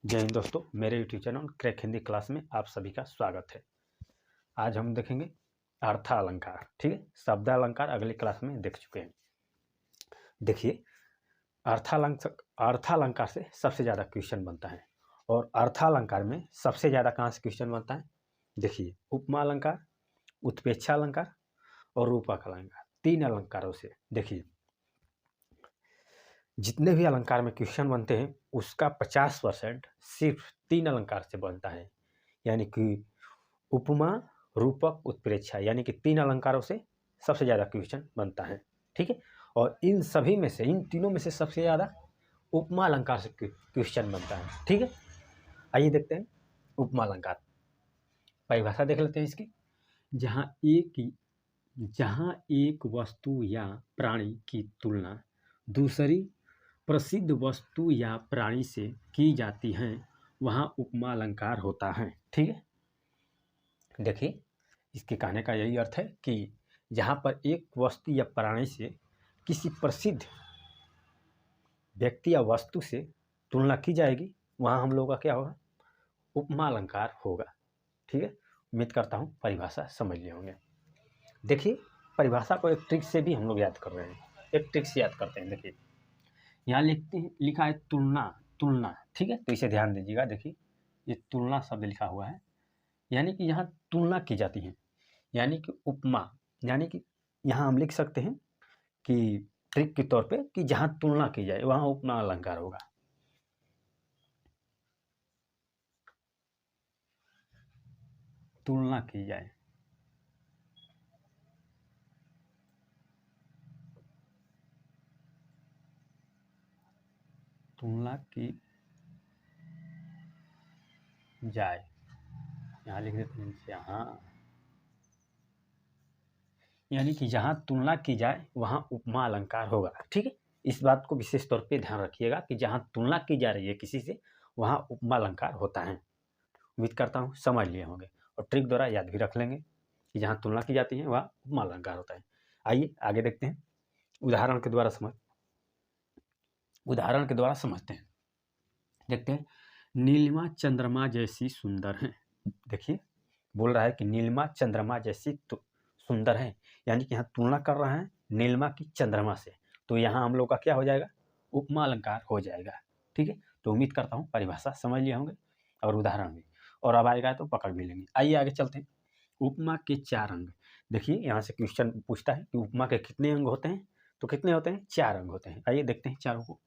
जय हिंद दोस्तों, मेरे YouTube channel crack Hindi class में आप सभी का स्वागत है। आज हम देखेंगे अर्थालंकार। ठीक है, शब्दालंकार अगली क्लास में देख चुके हैं। देखिए, अर्थालंकार से सबसे ज़्यादा क्वेश्चन बनता है और अर्थालंकार में सबसे ज़्यादा कहाँ से क्वेश्चन बनता है? देखिए, उपमा अलंकार, उत्प्रेक्षा अलंकार और रूपक अलंकार, तीन अलंकारों से। देखिए, जितने भी अलंकार में क्वेश्चन बनते हैं उसका 50% सिर्फ तीन अलंकार से बनता है, यानी कि उपमा, रूपक, उत्प्रेक्षा, यानी कि तीन अलंकारों से सबसे ज़्यादा क्वेश्चन बनता है। ठीक है, और इन सभी में से, इन तीनों में से सबसे ज़्यादा उपमा अलंकार से क्वेश्चन बनता है। ठीक है, आइए देखते हैं उपमा अलंकार। परिभाषा देख लेते हैं इसकी। जहाँ एक वस्तु या प्राणी की तुलना दूसरी प्रसिद्ध वस्तु या प्राणी से की जाती है वहाँ उपमा अलंकार होता है। ठीक है, देखिए, इसके कहने का यही अर्थ है कि जहाँ पर एक वस्तु या प्राणी से किसी प्रसिद्ध व्यक्ति या वस्तु से तुलना की जाएगी वहाँ हम लोगों का क्या होगा? उपमा अलंकार होगा। ठीक है, उम्मीद करता हूँ परिभाषा समझ लिए होंगे। देखिए, परिभाषा को एक ट्रिक से भी हम लोग याद कर रहे हैं। एक ट्रिक से याद करते हैं। देखिए, यहाँ लिखा है तुलना। तुलना, ठीक है, तो इसे ध्यान दीजिएगा। देखिए, ये तुलना शब्द लिखा हुआ है, यानी कि यहाँ तुलना की जाती है, यानी कि उपमा, यानी कि यहाँ हम लिख सकते हैं कि ट्रिक के तौर पे कि जहाँ तुलना की जाए वहाँ उपमा अलंकार होगा। तुलना की जाए, तुलना की जाए, यहाँ लिख देते हैं जहाँ, यानी कि जहाँ तुलना की जाए वहाँ उपमा अलंकार होगा। ठीक है, इस बात को विशेष तौर पे ध्यान रखिएगा कि जहाँ तुलना की जा रही है किसी से वहाँ उपमा अलंकार होता है। उम्मीद करता हूँ समझ लिए होंगे और ट्रिक द्वारा याद भी रख लेंगे कि जहाँ तुलना की जाती है वहाँ उपमा अलंकार होता है। आइए आगे देखते हैं, उदाहरण के द्वारा समझते हैं। देखते हैं, नीलिमा चंद्रमा जैसी सुंदर है। देखिए, बोल रहा है कि नीलिमा चंद्रमा जैसी सुंदर है, यानी कि यहाँ तुलना कर रहा है नीलिमा की चंद्रमा से, तो यहाँ हम लोग का क्या हो जाएगा? उपमा अलंकार हो जाएगा। ठीक है, तो उम्मीद करता हूँ परिभाषा समझ लिए होंगे और उदाहरण भी, और अब आएगा तो पकड़ भी लेंगे। आइए आगे चलते हैं। उपमा के चार अंग। देखिए, यहाँ से क्वेश्चन पूछता है कि उपमा के कितने अंग होते हैं, तो कितने होते हैं? चार अंग होते हैं। आइए देखते हैं चारों को।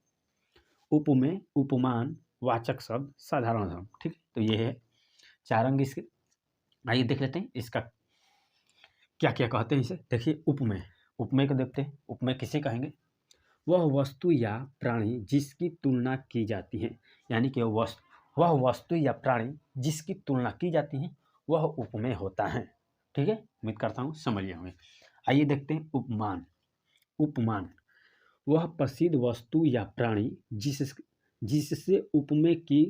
उपमेय, उपमान, वाचक शब्द, साधारण धर्म। ठीक, तो ये है चार अंग इसके। आइए देख लेते हैं इसका क्या क्या कहते हैं इसे। देखिए, उपमेय, उपमेय को देखते हैं। उपमेय किसे कहेंगे? वह वस्तु या प्राणी जिसकी तुलना की जाती है, यानी कि वह वस्तु या प्राणी जिसकी तुलना की जाती है वह उपमेय होता है। ठीक है, उम्मीद करता हूँ समझ लिए होंगे। आइए देखते हैं उपमान। उपमान, वह प्रसिद्ध वस्तु या प्राणी जिससे उपमेय की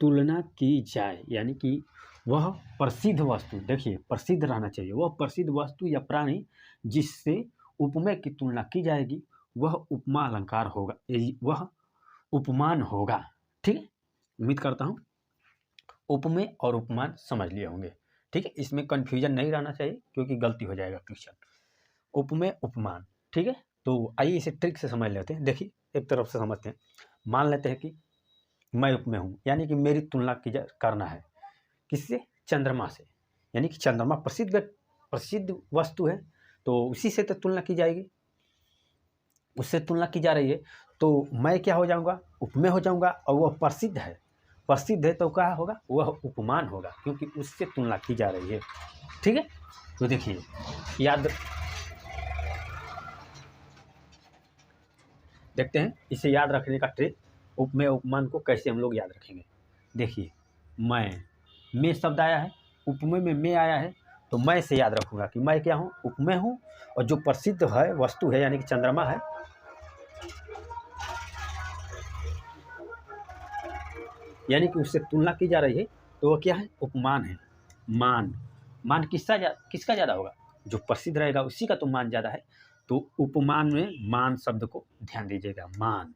तुलना की जाए, यानी कि वह प्रसिद्ध वस्तु, देखिए प्रसिद्ध रहना चाहिए, वह प्रसिद्ध वस्तु या प्राणी जिससे उपमेय की तुलना की जाएगी वह उपमा अलंकार होगा, वह उपमान होगा। ठीक है, उम्मीद करता हूँ उपमेय और उपमान समझ लिए होंगे। ठीक है, इसमें कन्फ्यूजन नहीं रहना चाहिए क्योंकि गलती हो जाएगा क्वेश्चन। उपमेय, उपमान। ठीक है, तो आइए इसे ट्रिक से समझ लेते हैं। देखिए, एक तरफ से समझते हैं। मान लेते हैं कि मैं उपमेय हूँ, यानी कि मेरी तुलना करना है किससे? चंद्रमा से, यानी कि चंद्रमा प्रसिद्ध वस्तु है, तो उसी से तो तुलना की जाएगी, उससे तुलना की जा रही है, तो मैं क्या हो जाऊंगा? उपमेय हो जाऊंगा। और वह प्रसिद्ध है तो क्या होगा? वह उपमान होगा, क्योंकि उससे तुलना की जा रही है। ठीक है, तो देखिए, याद देखते हैं इसे याद रखने का ट्रिक। उपमेय उपमान को कैसे हम लोग याद रखेंगे। देखिए, मैं शब्द आया है, उपमेय में मैं आया है, तो मैं से याद रखूंगा कि मैं क्या हूँ? उपमेय हूँ, और जो प्रसिद्ध है वस्तु है यानी कि चंद्रमा है, यानी कि उससे तुलना की जा रही है, तो वह क्या है? उपमान है। मान किसका ज़्यादा होगा? जो प्रसिद्ध रहेगा उसी का तो मान ज़्यादा है, तो उपमान में मान शब्द को ध्यान दीजिएगा। मान,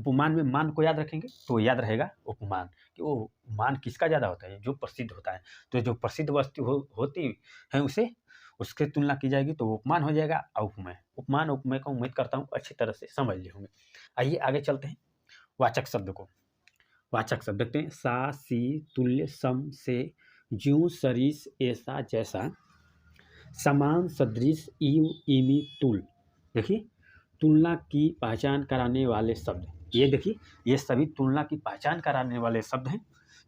उपमान में मान को याद रखेंगे तो याद रहेगा उपमान, कि वो मान किसका ज़्यादा होता है, जो प्रसिद्ध होता है। तो जो प्रसिद्ध वस्तु होती है उसे उसके तुलना की जाएगी तो वो उपमान हो जाएगा। उपमेय, उपमान उपमेय का उम्मीद करता हूँ अच्छी तरह से समझ लिए होंगे। आइए आगे चलते हैं वाचक शब्द को। वाचक शब्द देखते हैं, सा सी तुल्य सम से ज्यों सरिस ऐसा जैसा समान सदृश इव इमी तुल। देखिए तुलना की पहचान कराने वाले शब्द, ये देखिए ये सभी तुलना की पहचान कराने वाले शब्द हैं,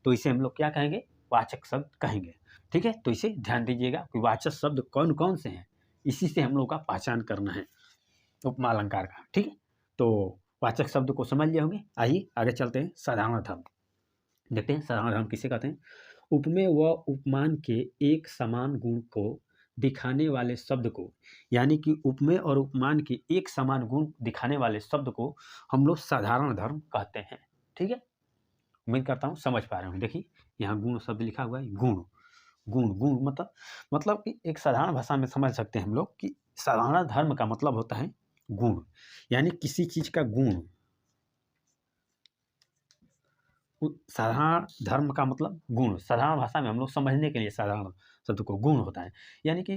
तो इसे हम लोग क्या कहेंगे, वाचक शब्द कहेंगे। ठीक है, तो इसे ध्यान दीजिएगा कि वाचक शब्द कौन कौन से हैं, इसी से हम लोग का पहचान करना है उपमा अलंकार का। ठीक है, तो वाचक शब्द को समझ लिए होंगे। आइए आगे चलते हैं साधारण धर्म देखते हैं। साधारण धर्म किसे कहते हैं, उपमेय व उपमान के एक समान गुण को दिखाने वाले शब्द को, यानी कि उपमेय और उपमान के एक समान गुण दिखाने वाले शब्द को हम लोग साधारण धर्म कहते हैं। ठीक है, उम्मीद करता हूँ समझ पा रहे होंगे। देखिए यहाँ गुण शब्द लिखा हुआ है, गुण गुण गुण मतलब कि एक साधारण भाषा में समझ सकते हैं हम लोग कि साधारण धर्म का मतलब होता है गुण, यानी किसी चीज का गुण। साधारण धर्म का मतलब गुण, साधारण भाषा में हम लोग समझने के लिए साधारण शब्द को गुण होता है, यानी कि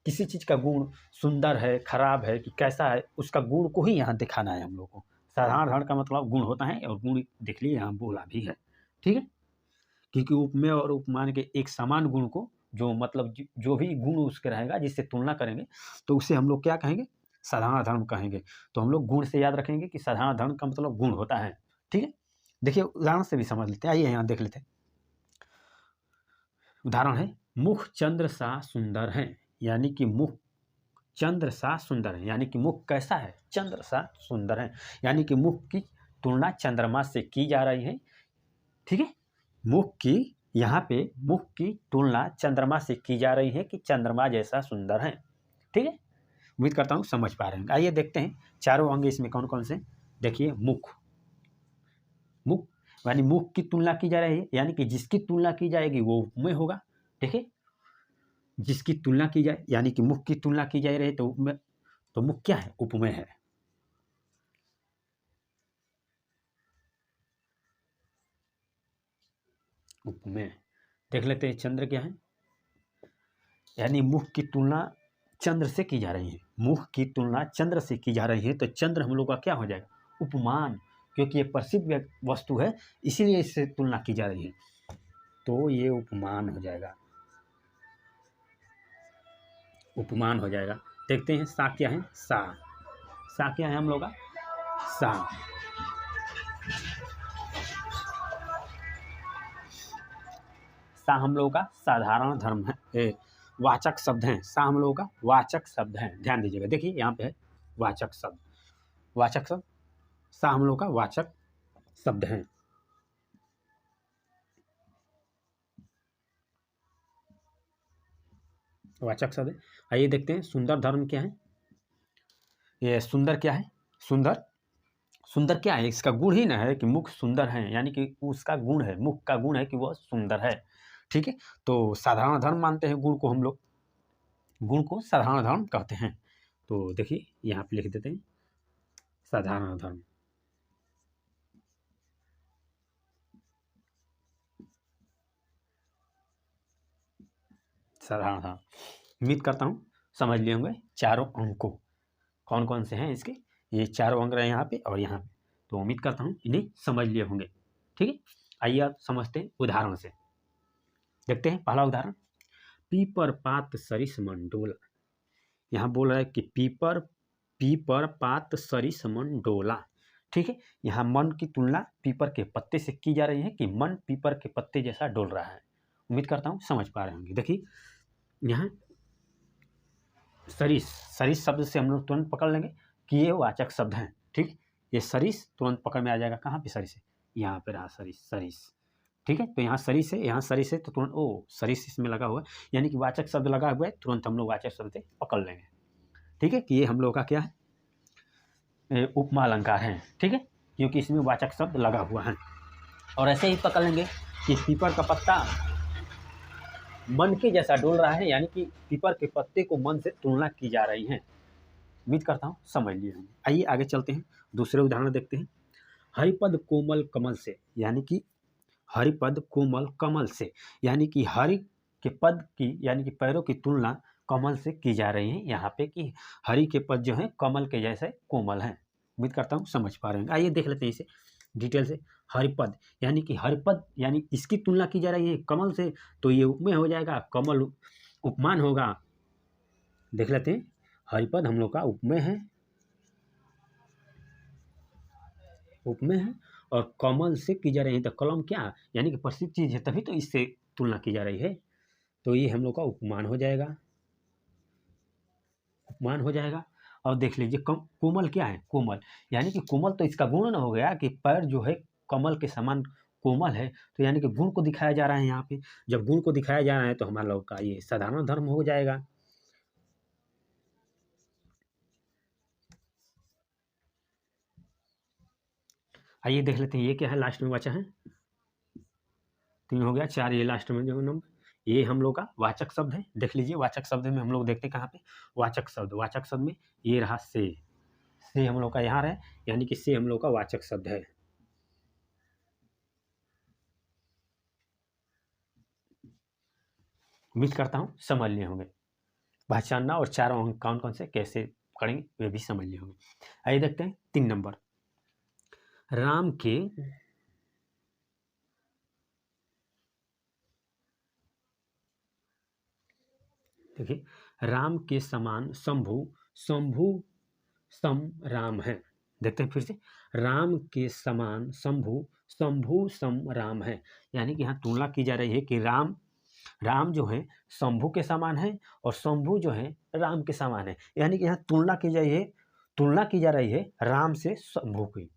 किसी चीज का गुण सुंदर है, खराब है कि कैसा है, उसका गुण को ही यहाँ दिखाना है हम लोग को। साधारण धर्म का मतलब गुण होता है, और गुण देख लिए यहाँ बोला भी है। ठीक है, क्योंकि उपमेय और उपमान के एक समान गुण को, जो मतलब जो भी गुण उसके रहेगा जिससे तुलना करेंगे तो उसे हम लोग क्या कहेंगे, साधारण धर्म कहेंगे। तो हम लोग गुण से याद रखेंगे कि साधारण धर्म का मतलब गुण होता है। ठीक है, देखिए उदाहरण से भी समझ लेते हैं। आइए यहाँ देख लेते हैं, उदाहरण है, मुख चंद्र सा सुंदर है, यानी कि मुख चंद्र सा सुंदर है, यानी कि मुख कैसा है, चंद्र सा सुंदर है, यानी कि मुख की तुलना चंद्रमा से की जा रही है। ठीक है, मुख की, यहाँ पे मुख की तुलना चंद्रमा से की जा रही है कि चंद्रमा जैसा सुंदर है। ठीक है, उम्मीद करता हूँ समझ पा रहे हैं। आइए देखते हैं चारों अंग इसमें कौन कौन से। देखिए मुख, मुख यानी मुख की तुलना की जा रही है, यानी कि जिसकी तुलना की जाएगी वो उपमेय होगा। ठीक है, जिसकी तुलना की जाए, यानी कि मुख की तुलना की जा रही है तो उपमेय, तो मुख क्या है, उपमेय है। उपमेय देख लेते हैं, चंद्र क्या है, यानी मुख की तुलना चंद्र से की जा रही है, मुख की तुलना चंद्र से की जा रही है, तो चंद्र हम लोग का क्या हो जाएगा, उपमान, क्योंकि ये प्रसिद्ध वस्तु है इसीलिए इससे तुलना की जा रही है, तो ये उपमान हो जाएगा, उपमान हो जाएगा। देखते हैं सा क्या है, सा क्या है हम लोग का, सा हम लोगों का साधारण धर्म है, वाचक शब्द हैं। सा हम लोगों का वाचक शब्द है, ध्यान दीजिएगा। देखिए यहाँ पे है वाचक शब्द, वाचक शब्द सा हम लोग का वाचक शब्द है। वाचक शब्द। आइए देखते हैं सुंदर धर्म क्या है। ये सुंदर क्या है, सुंदर, सुंदर क्या है, इसका गुण ही ना है कि मुख सुंदर है, यानी कि उसका गुण है, मुख का गुण है कि वह सुंदर है। ठीक है, तो साधारण धर्म मानते हैं गुण को हम लोग, गुण को साधारण धर्म कहते हैं। तो देखिए यहाँ पे लिख देते हैं साधारण धर्म, साधारण धर्म। उम्मीद करता हूँ समझ लिए होंगे चारों अंक को, कौन कौन से हैं इसके, ये चारों अंक रहे यहाँ पे और यहाँ पे, तो उम्मीद करता हूँ इन्हें समझ लिए होंगे। ठीक है, आइए आप समझते हैं उदाहरण से। देखते हैं पहला उदाहरण, पीपर पात सरिस मन डोला। यहाँ बोल रहा है कि पीपर पात सरिस मन डोला। ठीक है, यहाँ मन की तुलना पीपर के पत्ते से की जा रही है कि मन पीपर के पत्ते जैसा डोल रहा है। उम्मीद करता हूँ समझ पा रहे होंगे। देखिए यहाँ सरिस, सरिस शब्द से हम लोग तुरंत पकड़ लेंगे कि ये वाचक शब्द हैं। ठीक, ये सरिस तुरंत पकड़ में आ जाएगा। कहाँ पे सरिस है, यहाँ पे रहा सरिस, सरिस। ठीक है, तो यहाँ सरिस है, यहाँ सरिस है, तो तुरंत ओ सरिस इसमें लगा हुआ है, यानी कि वाचक शब्द लगा हुआ है, तुरंत हम लोग वाचक शब्द से पकड़ लेंगे। ठीक है, कि ये हम लोग का क्या है, उपमा अलंकार है। ठीक है, क्योंकि इसमें वाचक शब्द लगा हुआ है। और ऐसे ही पकड़ लेंगे कि पीपर का पत्ता मन के जैसा डोल रहा है, यानी कि पीपर के पत्ते को मन से तुलना की जा रही है। उम्मीद करता हूँ समझ लिए होंगे। आइए आगे चलते हैं, दूसरे उदाहरण देखते हैं। हरिपद कोमल कमल से, यानी कि हरिपद कोमल कमल से, यानी कि हरि के पद की यानी कि पैरों की तुलना कमल से की जा रही है यहाँ पे, कि हरि के पद जो हैं कमल के जैसे कोमल हैं। उम्मीद करता हूँ समझ पा रहे हैं। आइए देख लेते हैं इसे डिटेल से। हरिपद यानी कि हरिपद यानी इसकी तुलना की जा रही है कमल से, तो ये उपमेय हो जाएगा, कमल उपमान होगा। देख लेते हैं, हरिपद हम लोग का उपमेय है, उपमेय है, और कमल से की जा रही है, तो कलम क्या यानी कि प्रसिद्ध चीज है, तभी तो इससे तुलना की जा रही है, तो ये हम लोग का उपमान हो जाएगा, उपमान हो जाएगा। और देख लीजिए कोमल क्या है, कोमल यानी कि कोमल तो इसका गुण न हो गया कि पैर जो है कमल के समान कोमल है, तो यानी कि गुण को दिखाया जा रहा है यहाँ पे। जब गुण को दिखाया जा रहा है तो हमारा लोग का ये साधारण धर्म हो जाएगा। आइए देख लेते हैं ये क्या है, लास्ट में बचा है 3 हो गया, 4 ये लास्ट में जो नंबर, ये हम लोग का वाचक शब्द है। देख लीजिए वाचक शब्द में हम लोग देखते हैं कहाँ पे, वाचक शब्द में ये रहा से हम लोग का यहाँ रहे, यानी कि से हम लोग का वाचक शब्द है। उम्मीद करता हूँ समझ लिए होंगे, पहचानना और चारों अंक कौन कौन से कैसे करेंगे वे भी समझ लिए होंगे। आइए देखते हैं 3 नंबर, राम के देखिए, राम के समान शंभु, शंभु सम राम है। देखते हैं फिर से, राम के समान शंभु, शंभु सम राम है, यानी कि यहाँ तुलना की जा रही है कि राम जो है शंभु के समान है और शंभु जो है राम के समान है, यानी कि यहाँ तुलना की जा रही है राम से शंभु की,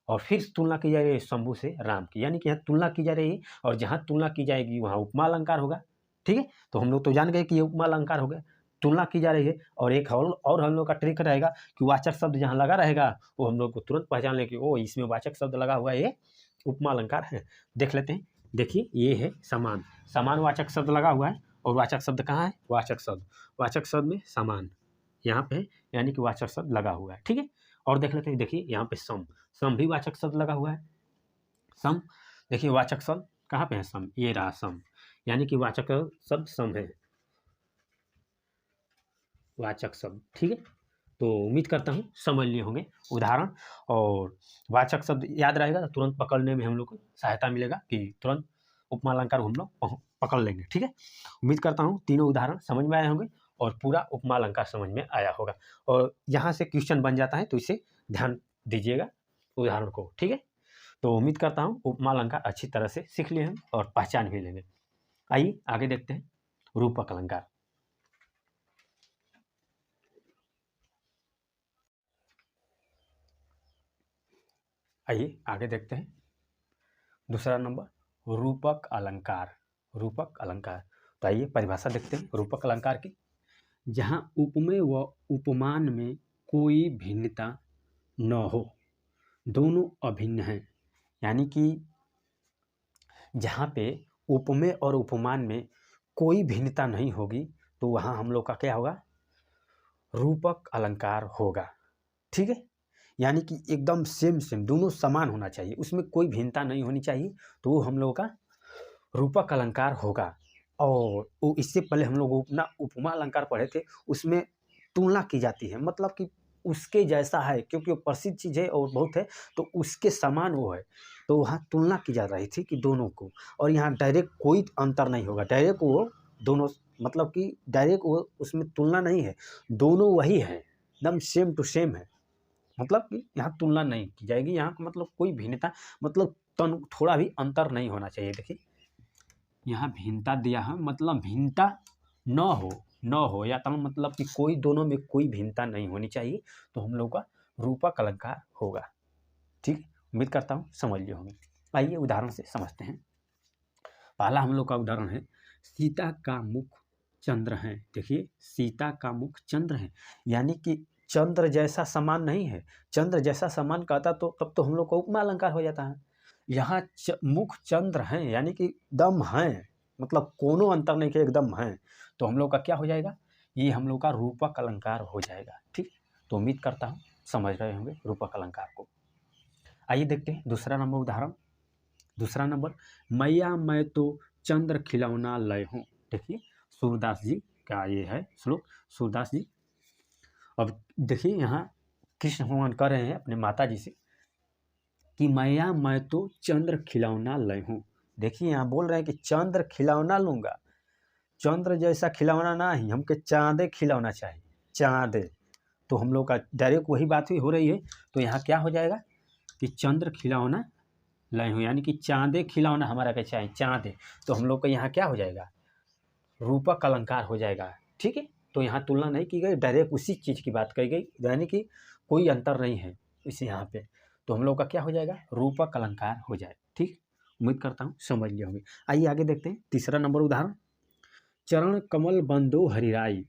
और फिर तुलना की जा रही है शंभु से राम की, यानी कि यहाँ तुलना की जा रही है, और जहाँ तुलना की जाएगी वहाँ उपमा अलंकार होगा। ठीक है, तो हम लोग तो जान गए कि ये उपमा अलंकार हो गया, तुलना की जा रही है। और एक और हम लोग का ट्रिक रहेगा कि वाचक शब्द जहाँ लगा रहेगा वो हम लोग को तुरंत पहचान ले कि ओ इसमें वाचक शब्द लगा हुआ है, ये उपमा अलंकार है। देख लेते हैं, देखिए ये है समान, समान वाचक शब्द लगा हुआ है, और वाचक शब्द कहाँ है, वाचक शब्द में समान यहाँ पे है, यानी कि वाचक शब्द लगा हुआ है। ठीक है, और देख लेते हैं, देखिए यहाँ पे सम भी वाचक शब्द लगा हुआ है, सम देखिए वाचक शब्द कहाँ पे है, सम, ये रहा सम, यानी कि वाचक शब्द सम है, वाचक शब्द। ठीक है, तो उम्मीद करता हूँ समझ लिए होंगे उदाहरण, और वाचक शब्द याद रहेगा तो तुरंत पकड़ने में हम लोग को सहायता मिलेगा कि तुरंत उपमा अलंकार हम लोग पकड़ लेंगे। ठीक है, उम्मीद करता हूँ तीनों उदाहरण समझ में आए होंगे और पूरा उपमा अलंकार समझ में आया होगा, और यहाँ से क्वेश्चन बन जाता है, तो इसे ध्यान दीजिएगा उदाहरण को। ठीक है, तो उम्मीद करता हूँ उपमा अलंकार अच्छी तरह से सीख लिए हैं और पहचान भी लेंगे। आइए आगे देखते हैं रूपक अलंकार। आइए आगे देखते हैं दूसरा नंबर, रूपक अलंकार। रूपक अलंकार, तो आइए परिभाषा देखते हैं रूपक अलंकार की। जहाँ उपमेय व उपमान में कोई भिन्नता न हो, दोनों अभिन्न हैं, यानी कि जहाँ पे उपमेय और उपमान में कोई भिन्नता नहीं होगी तो वहाँ हम लोग का क्या होगा, रूपक अलंकार होगा। ठीक है, यानी कि एकदम सेम दोनों समान होना चाहिए, उसमें कोई भिन्नता नहीं होनी चाहिए, तो वो हम लोगों का रूपक अलंकार होगा। और वो इससे पहले हम लोग उपमा अलंकार पढ़े थे, उसमें तुलना की जाती है, मतलब कि उसके जैसा है, क्योंकि वो प्रसिद्ध चीज़ है और बहुत है, तो उसके समान वो है, तो वहाँ तुलना की जा रही थी कि दोनों को, और यहाँ डायरेक्ट कोई अंतर नहीं होगा, डायरेक्ट वो दोनों, मतलब कि डायरेक्ट वो उसमें तुलना नहीं है, दोनों वही है, एकदम सेम टू सेम है, मतलब कि यहाँ तुलना नहीं की जाएगी, यहाँ मतलब कोई भिन्नता, मतलब थोड़ा भी अंतर नहीं होना चाहिए। देखिए यहाँ भिन्नता दिया है, मतलब भिन्नता न हो या तो मतलब कि कोई दोनों में कोई भिन्नता नहीं होनी चाहिए, तो हम लोग का रूपक अलंकार होगा। ठीक, उम्मीद करता हूँ समझ लिए होंगे। आइए उदाहरण से समझते हैं। पहला हम लोग का उदाहरण है, सीता का मुख चंद्र है। देखिए सीता का मुख चंद्र है, यानी कि चंद्र जैसा समान नहीं है, चंद्र जैसा समान कहता तो तब तो हम लोग को उपमा अलंकार हो जाता है। यहाँ मुख चंद्र हैं, यानी कि दम हैं, मतलब कोनो अंतर नहीं के एकदम हैं, तो हम लोग का क्या हो जाएगा, ये हम लोग का रूपक अलंकार हो जाएगा। ठीक, तो उम्मीद करता हूँ समझ रहे होंगे रूपक अलंकार को। आइए देखते हैं दूसरा नंबर उदाहरण। दूसरा नंबर, मैया मैं तो चंद्र खिलौना लय हूँ। देखिए सूरदास जी का ये है श्लोक, सूरदास जी। अब देखिए यहाँ कृष्ण भगवान कह रहे हैं अपने माता जी से कि मैया मैं तो चंद्र खिलौना लय हूँ। देखिए यहाँ बोल रहे हैं कि चंद्र खिलौना लूँगा, चंद्र जैसा खिलौना ना ही, हमके चाँदे खिलौना चाहिए, चाँदे। तो हम लोग का डायरेक्ट वही बात ही हो रही है। तो यहाँ क्या हो जाएगा कि चंद्र खिलौना लय हूँ, यानी कि चाँदे खिलौना हमारा क्या चाहिए, चाँदे। तो हम लोग का यहाँ क्या हो जाएगा, रूपक अलंकार हो जाएगा। ठीक है, तो यहाँ तुलना नहीं की गई, डायरेक्ट उसी चीज़ की बात कही गई, यानी कि कोई अंतर नहीं है इस यहाँ पे। तो हम लोग का क्या हो जाएगा, रूपक अलंकार हो जाए। ठीक, उम्मीद करता हूँ समझ लिया होंगे। आइए आगे देखते हैं तीसरा नंबर उदाहरण। चरण कमल बंदो हरिराई,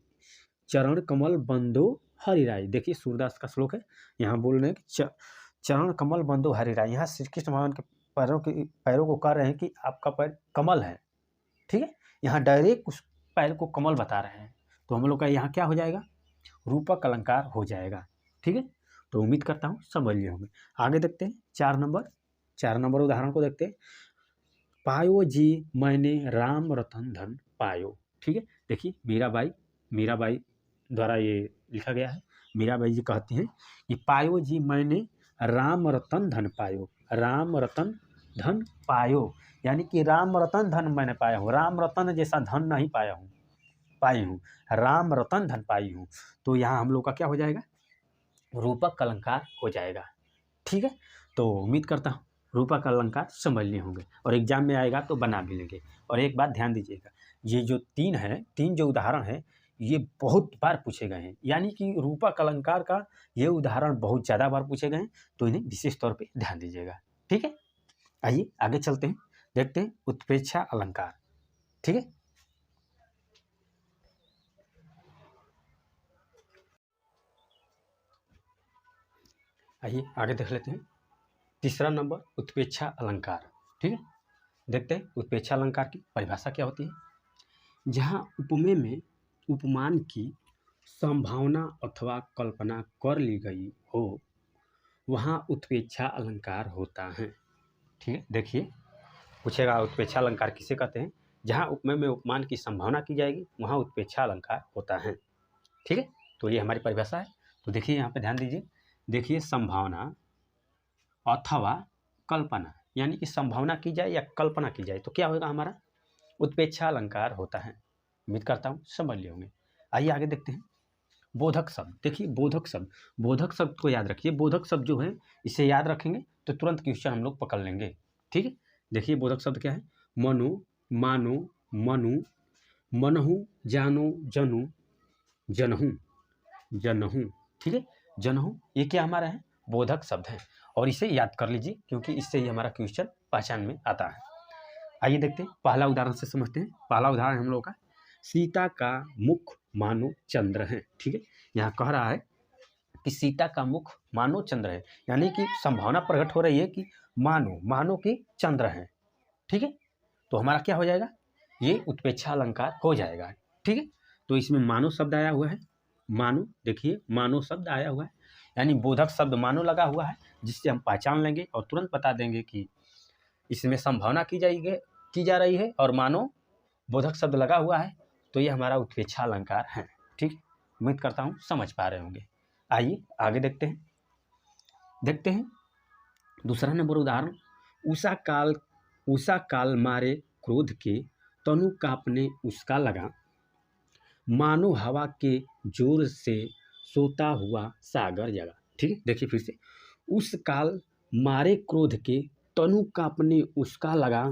चरण कमल बंदो हरिराई। देखिए सूरदास का श्लोक है, यहाँ बोल रहे हैं कि चरण कमल बंदो हरिराई। यहाँ श्री कृष्ण भगवान के पैरों को कह रहे हैं कि आपका पैर कमल है। ठीक है, यहाँ डायरेक्ट उस पैर को कमल बता रहे हैं। तो हम लोग का यहाँ क्या हो जाएगा, रूपक अलंकार हो जाएगा। ठीक है, तो उम्मीद करता हूँ समझ लिए होंगे। आगे देखते हैं चार नंबर उदाहरण को देखते हैं। पायो जी मैंने राम रतन धन पायो। ठीक है, देखिए मीराबाई द्वारा ये लिखा गया है। मीराबाई जी कहती हैं कि पायो जी मैंने राम रतन धन पायो, राम रतन धन पायो, यानी कि राम रतन धन मैंने पाया हूँ, राम रतन जैसा धन नहीं पाई हूँ, राम रतन धन पाई हूँ। तो यहाँ हम लोग का क्या हो जाएगा, रूपक अलंकार हो जाएगा। ठीक है, तो उम्मीद करता हूँ रूपक अलंकार समझ लिए होंगे और एग्जाम में आएगा तो बना भी लेंगे। और एक बात ध्यान दीजिएगा, ये जो तीन जो उदाहरण हैं ये बहुत बार पूछे गए हैं, यानी कि रूपक अलंकार का ये उदाहरण बहुत ज़्यादा बार पूछे गए हैं, तो इन्हें विशेष तौर पे ध्यान दीजिएगा। ठीक है, आइए आगे चलते हैं, देखते हैं उत्प्रेक्षा अलंकार। ठीक है, आइए आगे देख लेते हैं तीसरा नंबर उत्प्रेक्षा अलंकार। ठीक है, देखते हैं उत्प्रेक्षा अलंकार की परिभाषा क्या होती है। जहाँ उपमेय में उपमान की संभावना अथवा कल्पना कर ली गई हो वहाँ उत्प्रेक्षा अलंकार होता है। ठीक है, देखिए पूछेगा उत्प्रेक्षा अलंकार किसे कहते हैं। जहाँ उपमेय में उपमान की संभावना की जाएगी वहाँ उत्प्रेक्षा अलंकार होता है। ठीक है, तो ये हमारी परिभाषा है। तो देखिए यहाँ पे ध्यान दीजिए, देखिए संभावना अथवा कल्पना, यानी कि संभावना की जाए या कल्पना की जाए तो क्या होगा, हमारा उत्प्रेक्षा अलंकार होता है। उम्मीद करता हूँ समझ लिए होंगे। आइए आगे देखते हैं बोधक शब्द। देखिए बोधक शब्द को याद रखिए। बोधक शब्द जो है इसे याद रखेंगे तो तुरंत क्वेश्चन हम लोग पकड़ लेंगे। ठीक है, देखिए बोधक शब्द क्या है, मनो, मानो, मनु, मनहु, जानो, जनु, जनहु, जनहु। ठीक है, जनहु ये क्या हमारा है, बोधक शब्द है और इसे याद कर लीजिए क्योंकि इससे ही हमारा क्वेश्चन पहचान में आता है। आइए देखते हैं पहला उदाहरण से समझते हैं। पहला उदाहरण हम लोग का सीता का मुख मानो चंद्र है। ठीक है, यहाँ कह रहा है कि सीता का मुख मानो चंद्र है, यानी कि संभावना प्रकट हो रही है कि मानो कि चंद्र है। ठीक है, तो हमारा क्या हो जाएगा, ये उत्प्रेक्षा अलंकार हो जाएगा। ठीक है, तो इसमें मानो शब्द आया हुआ है, मानो, देखिए मानो शब्द आया हुआ है, यानी बोधक शब्द मानो लगा हुआ है, जिससे हम पहचान लेंगे और तुरंत बता देंगे कि इसमें संभावना की जा रही है और मानो बोधक शब्द लगा हुआ है, तो ये हमारा उत्प्रेक्षा अलंकार है। ठीक, उम्मीद करता हूँ समझ पा रहे होंगे। आइए आगे देखते हैं दूसरा नंबर उदाहरण। उषा काल मारे क्रोध के तनु कांपने उसका लगा, मानो हवा के जोर से सोता हुआ सागर जगा। ठीक है, देखिए फिर से, उस काल मारे क्रोध के तनु कांपने उसका लगा,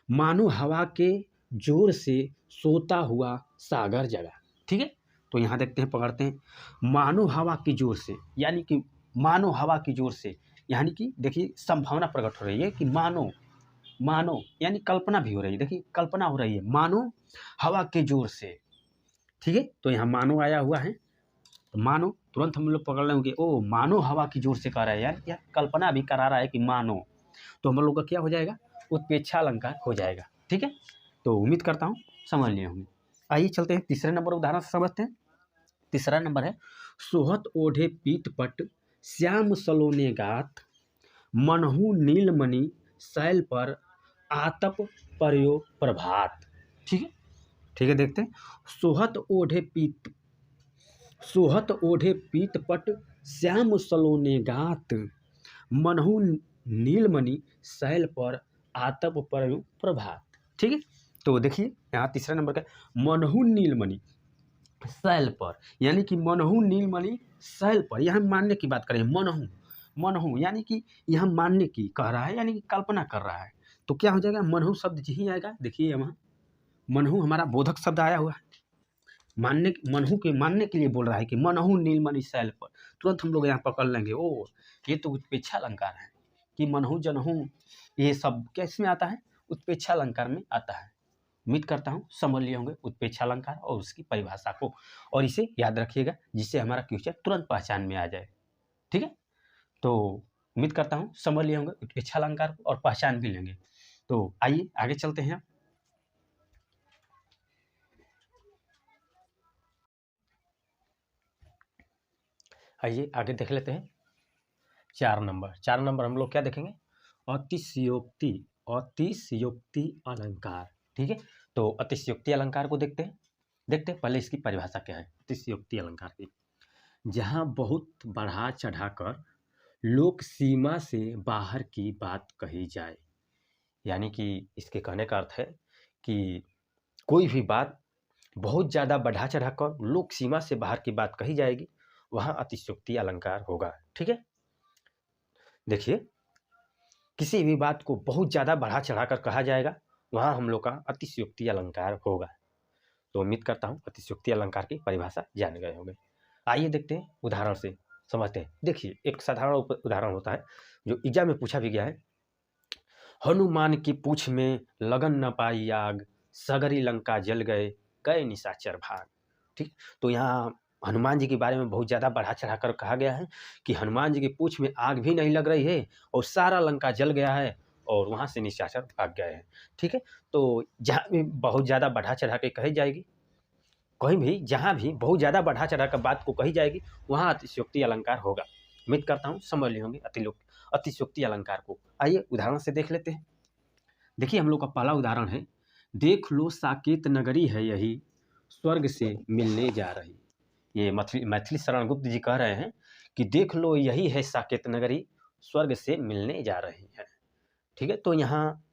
मानो हवा के जोर से सोता हुआ सागर जगा। ठीक है, तो यहाँ देखते हैं, पकड़ते हैं, मानो हवा की जोर से, यानी कि मानो हवा की जोर से, यानी कि देखिए संभावना प्रकट हो रही है कि मानो यानी कल्पना भी हो रही है। देखिए कल्पना हो रही है, मानो हवा के जोर से। ठीक है, तो यहाँ मानो आया हुआ है, तो मानो तुरंत हम लोग पकड़ लेंगे, ओ मानो हवा की जोर से कह रहा है, यार क्या कल्पना भी करा रहा है कि मानो, तो हम लोग का क्या हो जाएगा, उत्प्रेक्षा अलंकार हो जाएगा। ठीक है, तो उम्मीद करता हूँ समझ लिए होंगे। आइए चलते हैं तीसरे नंबर उदाहरण से समझते हैं। तीसरा नंबर है, सोहत ओढ़े पीत पट श्याम सलोने गात, मनहु नीलमणि शैल पर आतप पर्यो प्रभात। ठीक है, ठीक है, देखते हैं। सोहत ओढ़े पीत पट श्याम सलोने गात, मनहु नीलमणि शैल पर आतप पर्यो प्रभात। ठीक है, तो देखिए यहाँ तीसरा नंबर का मनहु नीलमणि शैल पर, यानी कि मनहु नीलमणि शैल पर, यहाँ मानने की बात करें। मनहु यानी कि यहाँ मानने की कह रहा है, यानी कि कल्पना कर रहा है। तो क्या हो जाएगा, मनहु शब्द यही आएगा। देखिए वहाँ मनहु हमारा बोधक शब्द आया हुआ है, मनहु के मानने के लिए बोल रहा है कि मनहु नीलमणि शैल पर। तुरंत हम लोग यहाँ पकड़ लेंगे, ओ ये तो उत्प्रेक्षा अलंकार है कि मनहु जनहु ये सब किस में आता है, उत्प्रेक्षा अलंकार में आता है। उम्मीद करता हूँ समझ लिए होंगे उत्प्रेक्षा अलंकार और उसकी परिभाषा को, और इसे याद रखिएगा जिससे हमारा क्वेश्चन तुरंत पहचान में आ जाए। ठीक है, तो उम्मीद करता हूँ समझ लिए होंगे उत्प्रेक्षा अलंकार को और पहचान भी लेंगे। तो आइए आगे चलते हैं। आइए आगे देख लेते हैं। 4 नंबर हम लोग क्या देखेंगे, अतिशयोक्ति अलंकार। ठीक है, तो अतिशयोक्ति अलंकार को देखते हैं पहले इसकी परिभाषा क्या है अतिशयोक्ति अलंकार की। जहाँ बहुत बढ़ा चढ़ाकर लोक सीमा से बाहर की बात कही जाए, यानी कि इसके कहने का अर्थ है कि कोई भी बात बहुत ज़्यादा बढ़ा चढ़ाकर लोक सीमा से बाहर की बात कही जाएगी, वहाँ अतिशयोक्ति अलंकार होगा। ठीक है, देखिए किसी भी बात को बहुत ज़्यादा बढ़ा चढ़ाकर कहा जाएगा, वहाँ हम लोग का अतिशयोक्ति अलंकार होगा। तो उम्मीद करता हूँ अतिशयोक्ति अलंकार की परिभाषा जान गए होंगे। आइए देखते हैं उदाहरण से समझते हैं। देखिए एक साधारण उदाहरण होता है जो एग्जाम में पूछा भी गया है। हनुमान की पूछ में लगन न पाई आग, सगरी लंका जल गए गए निशाचर भाग। ठीक, तो यहाँ हनुमान जी के बारे में बहुत ज़्यादा बढ़ा चढ़ाकर कहा गया है कि हनुमान जी की पूछ में आग भी नहीं लग रही है और सारा लंका जल गया है और वहाँ से निशाचर भाग गए हैं। ठीक है, तो जहाँ भी बहुत ज़्यादा बढ़ा चढ़ा के कही जाएगी, कहीं भी जहाँ भी बहुत ज़्यादा बढ़ा चढ़ा कर बात को कही जाएगी, वहाँ अतिशयोक्ति अलंकार होगा। उम्मीद करता हूँ समझ लिए होंगे अतिशयोक्ति अलंकार को। आइए उदाहरण से देख लेते हैं। देखिए हम लोग का पहला उदाहरण है, देख लो साकेत नगरी है यही, स्वर्ग से मिलने जा रही। ये मैथिली शरण गुप्त जी कह रहे हैं कि देख लो यही है साकेत नगरी, स्वर्ग से मिलने जा रही है। ठीक है, तो यहाँ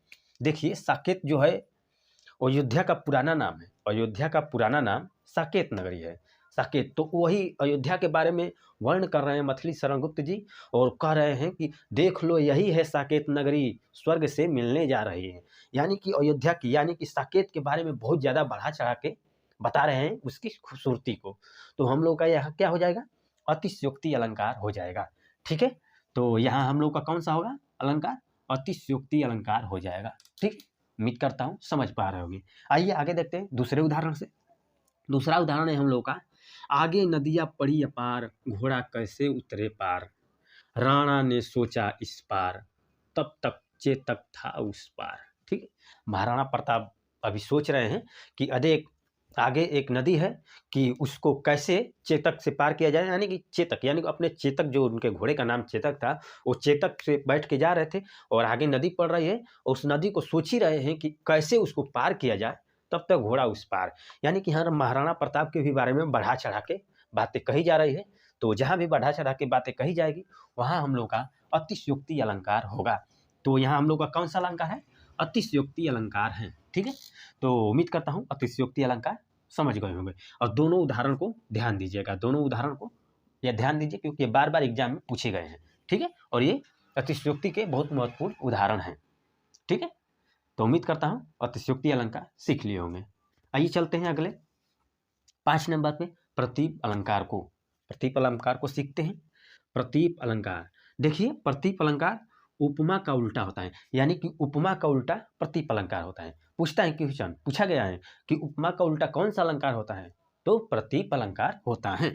देखिए साकेत जो है अयोध्या का पुराना नाम है, अयोध्या का पुराना नाम साकेत नगरी है। साकेत, तो वही अयोध्या के बारे में वर्ण कर रहे हैं मैथिली शरण गुप्त जी और कह रहे हैं कि देख लो यही है साकेत नगरी, स्वर्ग से मिलने जा रही है। यानी कि अयोध्या की, यानी कि साकेत के बारे में बहुत ज़्यादा बढ़ा चढ़ा के बता रहे हैं उसकी खूबसूरती को। तो हम लोग का यहाँ क्या हो जाएगा, अतिशयोक्ति अलंकार हो जाएगा। ठीक है, तो यहाँ हम लोग का कौन सा होगा अलंकार, अतिशयोक्ति अलंकार हो जाएगा। ठीक, उम्मीद करता हूँ समझ पा रहे होंगे। आइए आगे देखते हैं दूसरे उदाहरण से। दूसरा उदाहरण है हम लोग का, आगे नदियाँ पड़ी अपार, घोड़ा कैसे उतरे पार, राणा ने सोचा इस पार, तब तक चेतक था उस पार। ठीक है, महाराणा प्रताप अभी सोच रहे हैं कि आगे एक नदी है कि उसको कैसे चेतक से पार किया जाए, यानी कि चेतक, यानी कि अपने चेतक, जो उनके घोड़े का नाम चेतक था, वो चेतक से बैठ के जा रहे थे और आगे नदी पड़ रही है और उस नदी को सोच ही रहे हैं कि कैसे उसको पार किया जाए, तब तक घोड़ा उस पार। यानी कि यहाँ महाराणा प्रताप के भी बारे में बढ़ा चढ़ा के बातें कही जा रही है। तो जहाँ भी बढ़ा चढ़ा के बातें कही जाएगी वहाँ हम लोग का अतिशयोक्ति अलंकार होगा। तो यहाँ हम लोग का कौन सा अलंकार है, अतिशयोक्ति अलंकार है। ठीक है, तो उम्मीद करता हूँ अतिशयोक्ति अलंकार समझ गए होंगे। और दोनों उदाहरण को ध्यान दीजिएगा, दोनों उदाहरण को या ध्यान दीजिए क्योंकि ये बार बार एग्जाम में पूछे गए हैं। ठीक है, और ये अतिशयोक्ति के बहुत महत्वपूर्ण उदाहरण हैं। ठीक है, तो उम्मीद करता हूँ अतिशयोक्ति अलंकार सीख लिए होंगे। आइए चलते हैं अगले 5 नंबर पे, प्रतीप अलंकार को सीखते हैं। प्रतीप अलंकार, देखिए प्रतीप अलंकार उपमा का उल्टा होता है, यानी कि उपमा का उल्टा प्रतीप अलंकार होता है। पूछता है क्वेश्चन, पूछा गया है कि उपमा का उल्टा कौन सा अलंकार होता है, तो प्रतीप अलंकार होता है।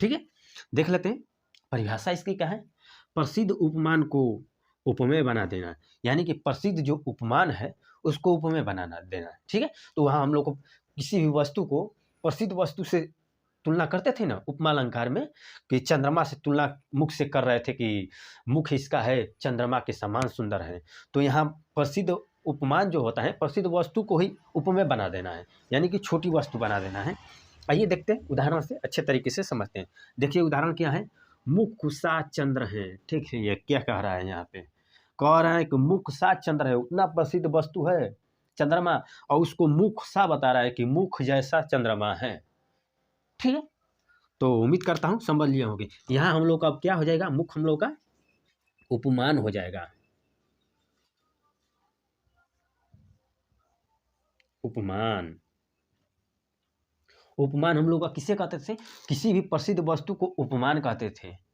ठीक है, देख लेते हैं परिभाषा इसकी क्या है, प्रसिद्ध उपमान को उपमेय बना देना, यानी कि प्रसिद्ध जो उपमान है उसको उपमेय बनाना देना। ठीक है, तो वहाँ हम लोग को किसी भी वस्तु को प्रसिद्ध वस्तु से तुलना करते थे ना उपमा अलंकार में, कि चंद्रमा से तुलना मुख से कर रहे थे कि मुख इसका है चंद्रमा के समान सुंदर है। तो यहाँ प्रसिद्ध उपमान जो होता है, प्रसिद्ध वस्तु को ही उपमेय बना देना है, यानी कि छोटी वस्तु बना देना है। आइए देखते हैं उदाहरण से, अच्छे तरीके से समझते हैं। देखिए उदाहरण क्या है, मुख सा चंद्र है, ठीक है। ये क्या कह रहा है यहाँ पे, कह रहा है कि मुख सा चंद्र है, उतना प्रसिद्ध वस्तु है चंद्रमा, और उसको मुख सा बता रहा है कि मुख जैसा चंद्रमा है, ठीक है। तो उम्मीद करता हूँ समझ लिए होंगे। यहाँ हम लोग का अब क्या हो जाएगा, मुख हम लोग का उपमान हो जाएगा, उपमान। उपमान हम लोग का किसे कहते थे, किसी भी प्रसिद्ध वस्तु को उपमान कहते थे।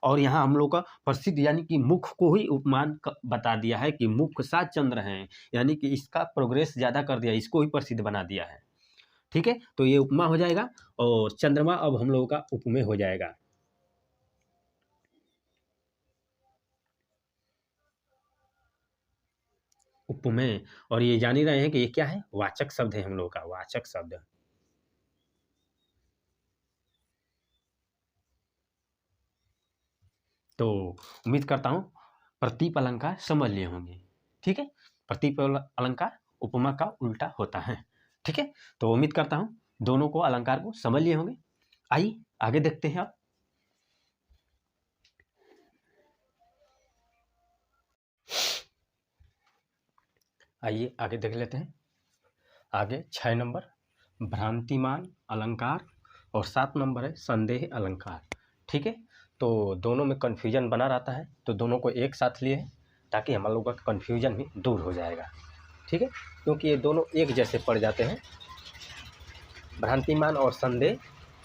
और यहाँ हम लोग का प्रसिद्ध यानी कि मुख को ही उपमान बता दिया है कि मुख सा चंद्र है, यानी कि इसका प्रोग्रेस ज़्यादा कर दिया, इसको ही प्रसिद्ध बना दिया है, ठीक है। तो ये उपमा हो जाएगा और चंद्रमा अब हम लोगों का उपमेय हो जाएगा। उपमेय, और ये जान ही रहे हैं कि ये क्या है, वाचक शब्द है हम लोगों का, वाचक शब्द। तो उम्मीद करता हूँ प्रतीप अलंकार समझ लिए होंगे, ठीक है। प्रतीप अलंकार उपमा का उल्टा होता है, ठीक है। तो उम्मीद करता हूँ दोनों को अलंकार को समझ लिए होंगे। आइए आगे देखते हैं आप। आइए आगे देख लेते हैं। आगे 6 नंबर भ्रांतिमान अलंकार और 7 नंबर है संदेह अलंकार, ठीक है। तो दोनों में कन्फ्यूजन बना रहता है, तो दोनों को एक साथ लिए ताकि हम लोगों का कन्फ्यूजन भी दूर हो जाएगा, ठीक है। क्योंकि ये दोनों एक जैसे पड़ जाते हैं, भ्रांतिमान और संदेह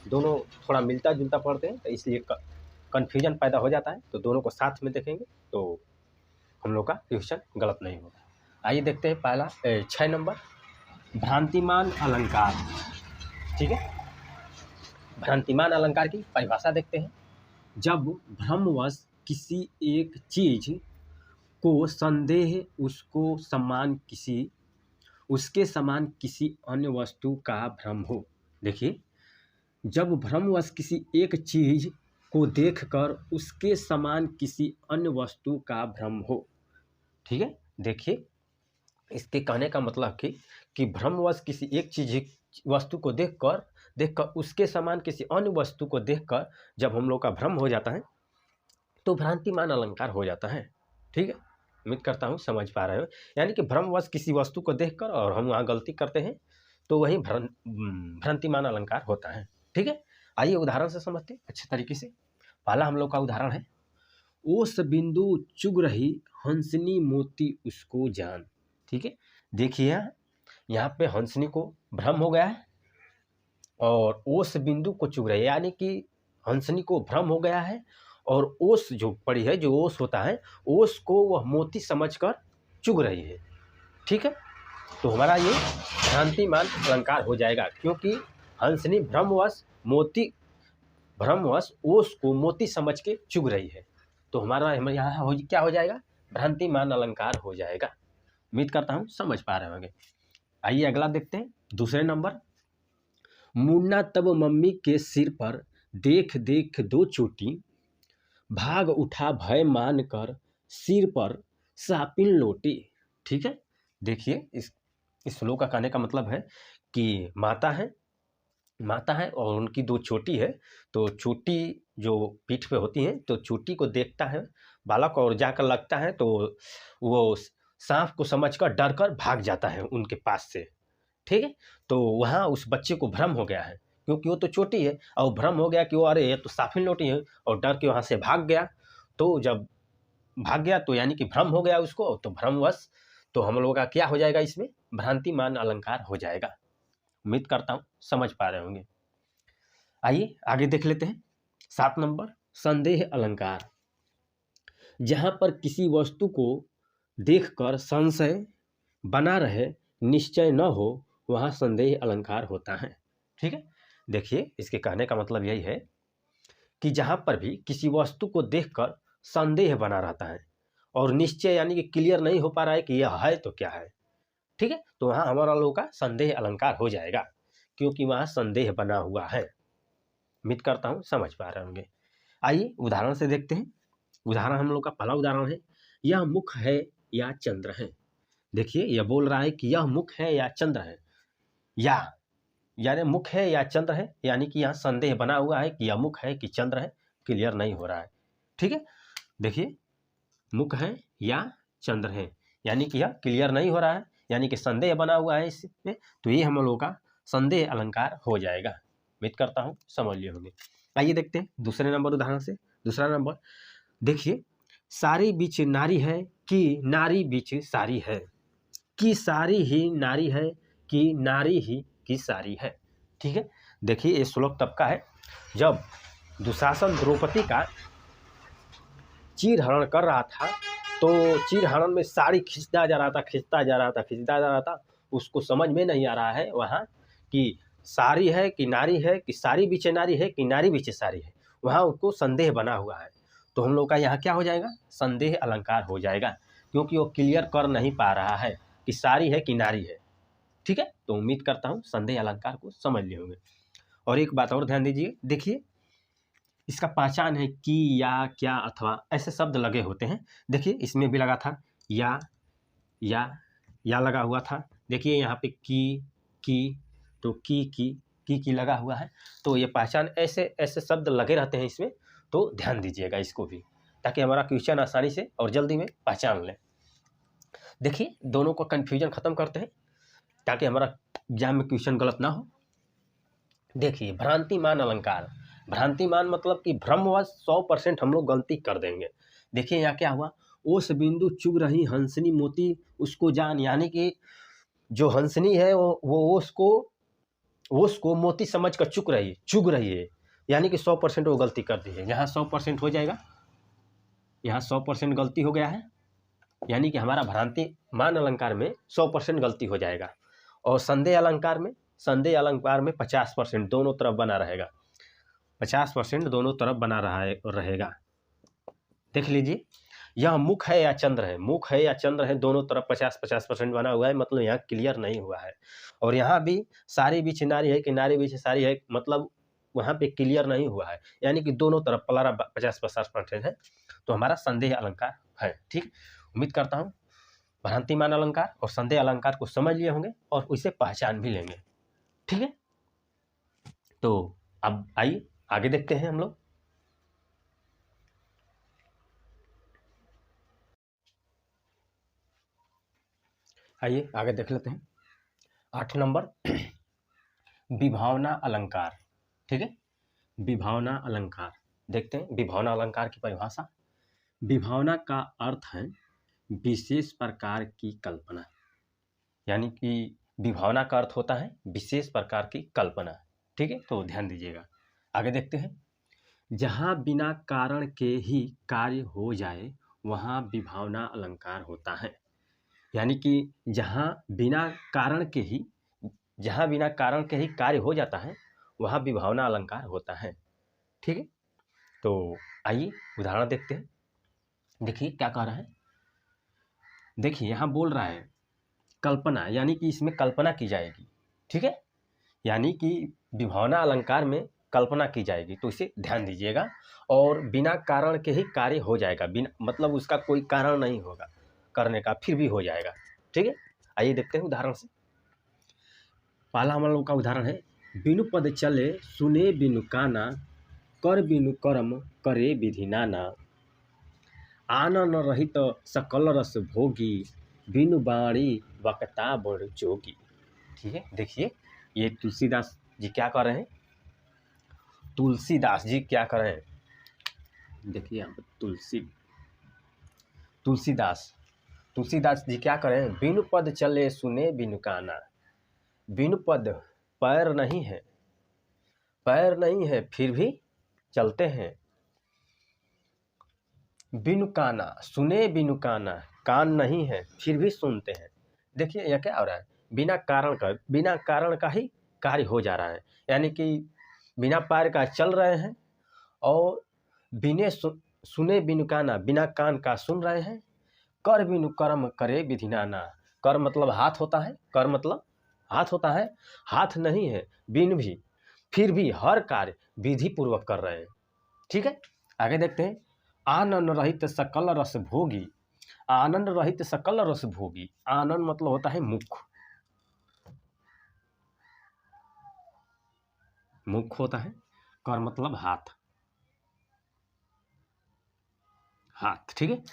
दोनों थोड़ा मिलता जुलता पड़ते हैं, तो इसलिए कन्फ्यूजन पैदा हो जाता है। तो दोनों को साथ में देखेंगे तो हम लोग का क्वेश्चन गलत नहीं होगा। आइए देखते हैं पहला 6 नंबर भ्रांतिमान अलंकार, ठीक है। भ्रांतिमान अलंकार की परिभाषा देखते हैं। जब भ्रमवश किसी एक चीज को संदेह उसके समान किसी अन्य वस्तु का भ्रम हो। देखिए, जब भ्रमवश किसी एक चीज को देखकर उसके समान किसी अन्य वस्तु का भ्रम हो, ठीक है। देखिए, इसके कहने का मतलब कि भ्रमवश किसी एक चीज वस्तु को देखकर उसके समान किसी अन्य वस्तु को देखकर जब हम लोग का भ्रम हो जाता है तो भ्रांतिमान अलंकार हो जाता है, ठीक है। उम्मीद करता हूँ समझ पा रहे हो। यानी कि भ्रमवश किसी वस्तु को देखकर और हम वहाँ गलती करते हैं तो वही भ्रांतिमान अलंकार होता है, ठीक है। आइए उदाहरण से समझते हैं अच्छे तरीके से। पहला हम लोग का उदाहरण है, ओस बिंदु चुग रही हंसनी मोती उसको जान, ठीक है। देखिए यहाँ पे हंसनी को भ्रम हो गया है और ओस बिंदु को चुग रही है, यानी कि हंसनी को भ्रम हो गया है और ओस जो पड़ी है, जो ओस होता है, ओस को वह मोती समझकर चुग रही है, ठीक है। तो हमारा ये भ्रांतिमान अलंकार हो जाएगा, क्योंकि हंसनी भ्रमवश ओस को मोती समझ के चुग रही है। तो हमारा यहाँ क्या हो जाएगा, भ्रांतिमान अलंकार हो जाएगा। उम्मीद करता हूँ समझ पा रहे होंगे। आइए अगला देखते हैं, दूसरे नंबर, मुन्ना तब मम्मी के सिर पर देख देख दो चोटी, भाग उठा भय मान कर सिर पर सापिन लोटी, ठीक है। देखिए इस श्लोक का कहने का मतलब है कि माता है और उनकी 2 चोटी है। तो चोटी जो पीठ पे होती है, तो चोटी को देखता है बालक और जाकर लगता है, तो वो सांप को समझकर डर कर भाग जाता है उनके पास से, ठीक है। तो वहाँ उस बच्चे को भ्रम हो गया है, क्योंकि वो तो चोटी है और भ्रम हो गया कि वो अरे ये तो साफिन लोटी है, और डर के वहाँ से भाग गया। तो जब भाग गया तो यानी कि भ्रम हो गया उसको, तो भ्रमवश तो हम लोगों का क्या हो जाएगा, इसमें भ्रांतिमान अलंकार हो जाएगा। उम्मीद करता हूँ समझ पा रहे होंगे। आइए आगे देख लेते हैं, 7 नंबर संदेह अलंकार। जहाँ पर किसी वस्तु को देखकर संशय बना रहे, निश्चय न हो, वहाँ संदेह अलंकार होता है, ठीक है। देखिए इसके कहने का मतलब यही है कि जहाँ पर भी किसी वस्तु को देखकर संदेह बना रहता है और निश्चय यानी कि क्लियर नहीं हो पा रहा है कि यह है तो क्या है, ठीक है। तो वहाँ हमारा लोगों का संदेह अलंकार हो जाएगा, क्योंकि वहाँ संदेह बना हुआ है। उम्मीद करता हूँ समझ पा रहे होंगे। आइए उदाहरण से देखते हैं। उदाहरण हम लोग का पहला उदाहरण है, यह मुख है या चंद्र है। देखिए यह बोल रहा है कि यह मुख है या चंद्र है, या यानी मुख है या चंद्र है, यानी कि यहाँ संदेह बना हुआ है कि यह मुख है कि चंद्र है, क्लियर नहीं हो रहा है। ठीक है, देखिए मुख है या चंद्र है, यानी कि यह क्लियर नहीं हो रहा है, यानी कि संदेह बना हुआ है इसमें, तो ये हम लोगों का संदेह अलंकार हो जाएगा। उम्मीद करता हूँ समझ लिए होंगे। आइए देखते हैं दूसरे नंबर उदाहरण से। दूसरा नंबर देखिए, सारी बीच नारी है कि नारी बीच सारी है, कि सारी ही नारी है कि नारी ही की सारी है। ठीक है, देखिए ये श्लोक तब का है जब दुशासन द्रौपदी का चीर हरण कर रहा था, तो चीर हरण में साड़ी खींचता जा रहा था, उसको समझ में नहीं आ रहा है वहाँ कि सारी है कि नारी है, कि सारी बीचे नारी है कि नारी बीचे सारी है, वहाँ उसको संदेह बना हुआ है। तो हम लोग का यहाँ क्या हो जाएगा, संदेह अलंकार हो जाएगा, क्योंकि वो क्लियर कर नहीं पा रहा है कि सारी है कि नारी है। ठीक है, तो उम्मीद करता हूँ संदेह अलंकार को समझ लिए होंगे। और एक बात और ध्यान दीजिए, देखिए इसका पहचान है कि, या, क्या, अथवा, ऐसे शब्द लगे होते हैं। देखिए इसमें भी लगा था या लगा हुआ था। देखिए यहाँ पे की, तो की लगा हुआ है। तो ये पहचान ऐसे ऐसे शब्द लगे रहते हैं इसमें, तो ध्यान दीजिएगा इसको भी, ताकि हमारा क्वेश्चन आसानी से और जल्दी में पहचान लें। देखिए दोनों को कन्फ्यूजन खत्म करते हैं, ताकि हमारा एग्जाम में क्वेश्चन गलत ना हो। देखिए भ्रांतिमान अलंकार, भ्रांतिमान मतलब कि भ्रमवश 100% हम लोग गलती कर देंगे। देखिए यहाँ क्या हुआ, ओस बिंदु चुग रही हंसनी मोती उसको जान, यानी कि जो हंसनी है वो ओस को मोती समझ कर चुग रही है, यानी कि 100% वो गलती कर दी है। यहाँ 100% हो जाएगा, यहाँ 100% गलती हो गया है, यानी कि हमारा भ्रांतिमान अलंकार में 100% गलती हो जाएगा। और संदेह अलंकार में 50% दोनों तरफ बना रहेगा, 50% दोनों तरफ बना रहेगा। देख लीजिए, यह मुख है या चंद्र है, मुख है या चंद्र है, दोनों तरफ 50% बना हुआ है, मतलब यहाँ क्लियर नहीं हुआ है। और यहाँ भी सारी बीच नारी है कि नारी बीच सारी है, मतलब वहाँ पे क्लियर नहीं हुआ है, यानी कि दोनों तरफ पलारा 50% है, तो हमारा संदेह अलंकार है। ठीक, उम्मीद करता हूँ भ्रांतिमान अलंकार और संदेह अलंकार को समझ लिए होंगे और उसे पहचान भी लेंगे। ठीक है, तो अब आइए आगे देखते हैं हम लोग। आइए आगे देख लेते हैं। 8 नंबर विभावना अलंकार। ठीक है, विभावना अलंकार देखते हैं। विभावना अलंकार की परिभाषा, विभावना का अर्थ है विशेष प्रकार की कल्पना, यानी कि विभावना का अर्थ होता है विशेष प्रकार की कल्पना। ठीक है, तो ध्यान दीजिएगा। आगे देखते हैं, जहाँ बिना कारण के ही कार्य हो जाए वहाँ विभावना अलंकार होता है, यानी कि जहाँ बिना कारण के ही कार्य हो जाता है वहाँ विभावना अलंकार होता है। ठीक है, तो आइए उदाहरण देखते हैं। देखिए क्या कह रहा है, देखिए यहाँ बोल रहा है कल्पना, यानी कि इसमें कल्पना की जाएगी। ठीक है, यानी कि विभावना अलंकार में कल्पना की जाएगी, तो इसे ध्यान दीजिएगा। और बिना कारण के ही कार्य हो जाएगा, बिना मतलब उसका कोई कारण नहीं होगा करने का, फिर भी हो जाएगा। ठीक है, आइए देखते हैं उदाहरण से। पहला हम लोग का उदाहरण है, बिनु पद चले सुने बिनु काना, कर बिनु कर्म करे विधि नाना, आनन रहित सकल रस भोगी, बिनु बाणी वक्ता बड़ जोगी। ठीक है, देखिए ये तुलसीदास जी क्या कर रहे हैं, तुलसीदास जी क्या कर रहे हैं, देखिए यहाँ पर तुलसीदास जी क्या कर रहे हैं, बिनु पद चले सुने बिनु काना। बिनु पद पैर नहीं है फिर भी चलते हैं, बिनु काना सुने बिनु काना, कान नहीं है फिर भी सुनते हैं। देखिए यह क्या हो रहा है, बिना कारण का ही कार्य हो जा रहा है, यानी कि बिना पैर का चल रहे हैं, और सुने बिनु काना, बिना कान का सुन रहे हैं, कर बिनु कर्म करे विधि नाना। कर मतलब हाथ होता है, कर मतलब हाथ होता है, हाथ नहीं है, बिन भी फिर भी हर कार्य विधि पूर्वक कर रहे हैं। ठीक है, आगे देखते हैं। आनंद रहित सकल रस भोगी, आनंद रहित सकल रस भोगी। आनंद मतलब होता है मुख, मुख होता है, कर मतलब हाथ, हाथ। ठीक है,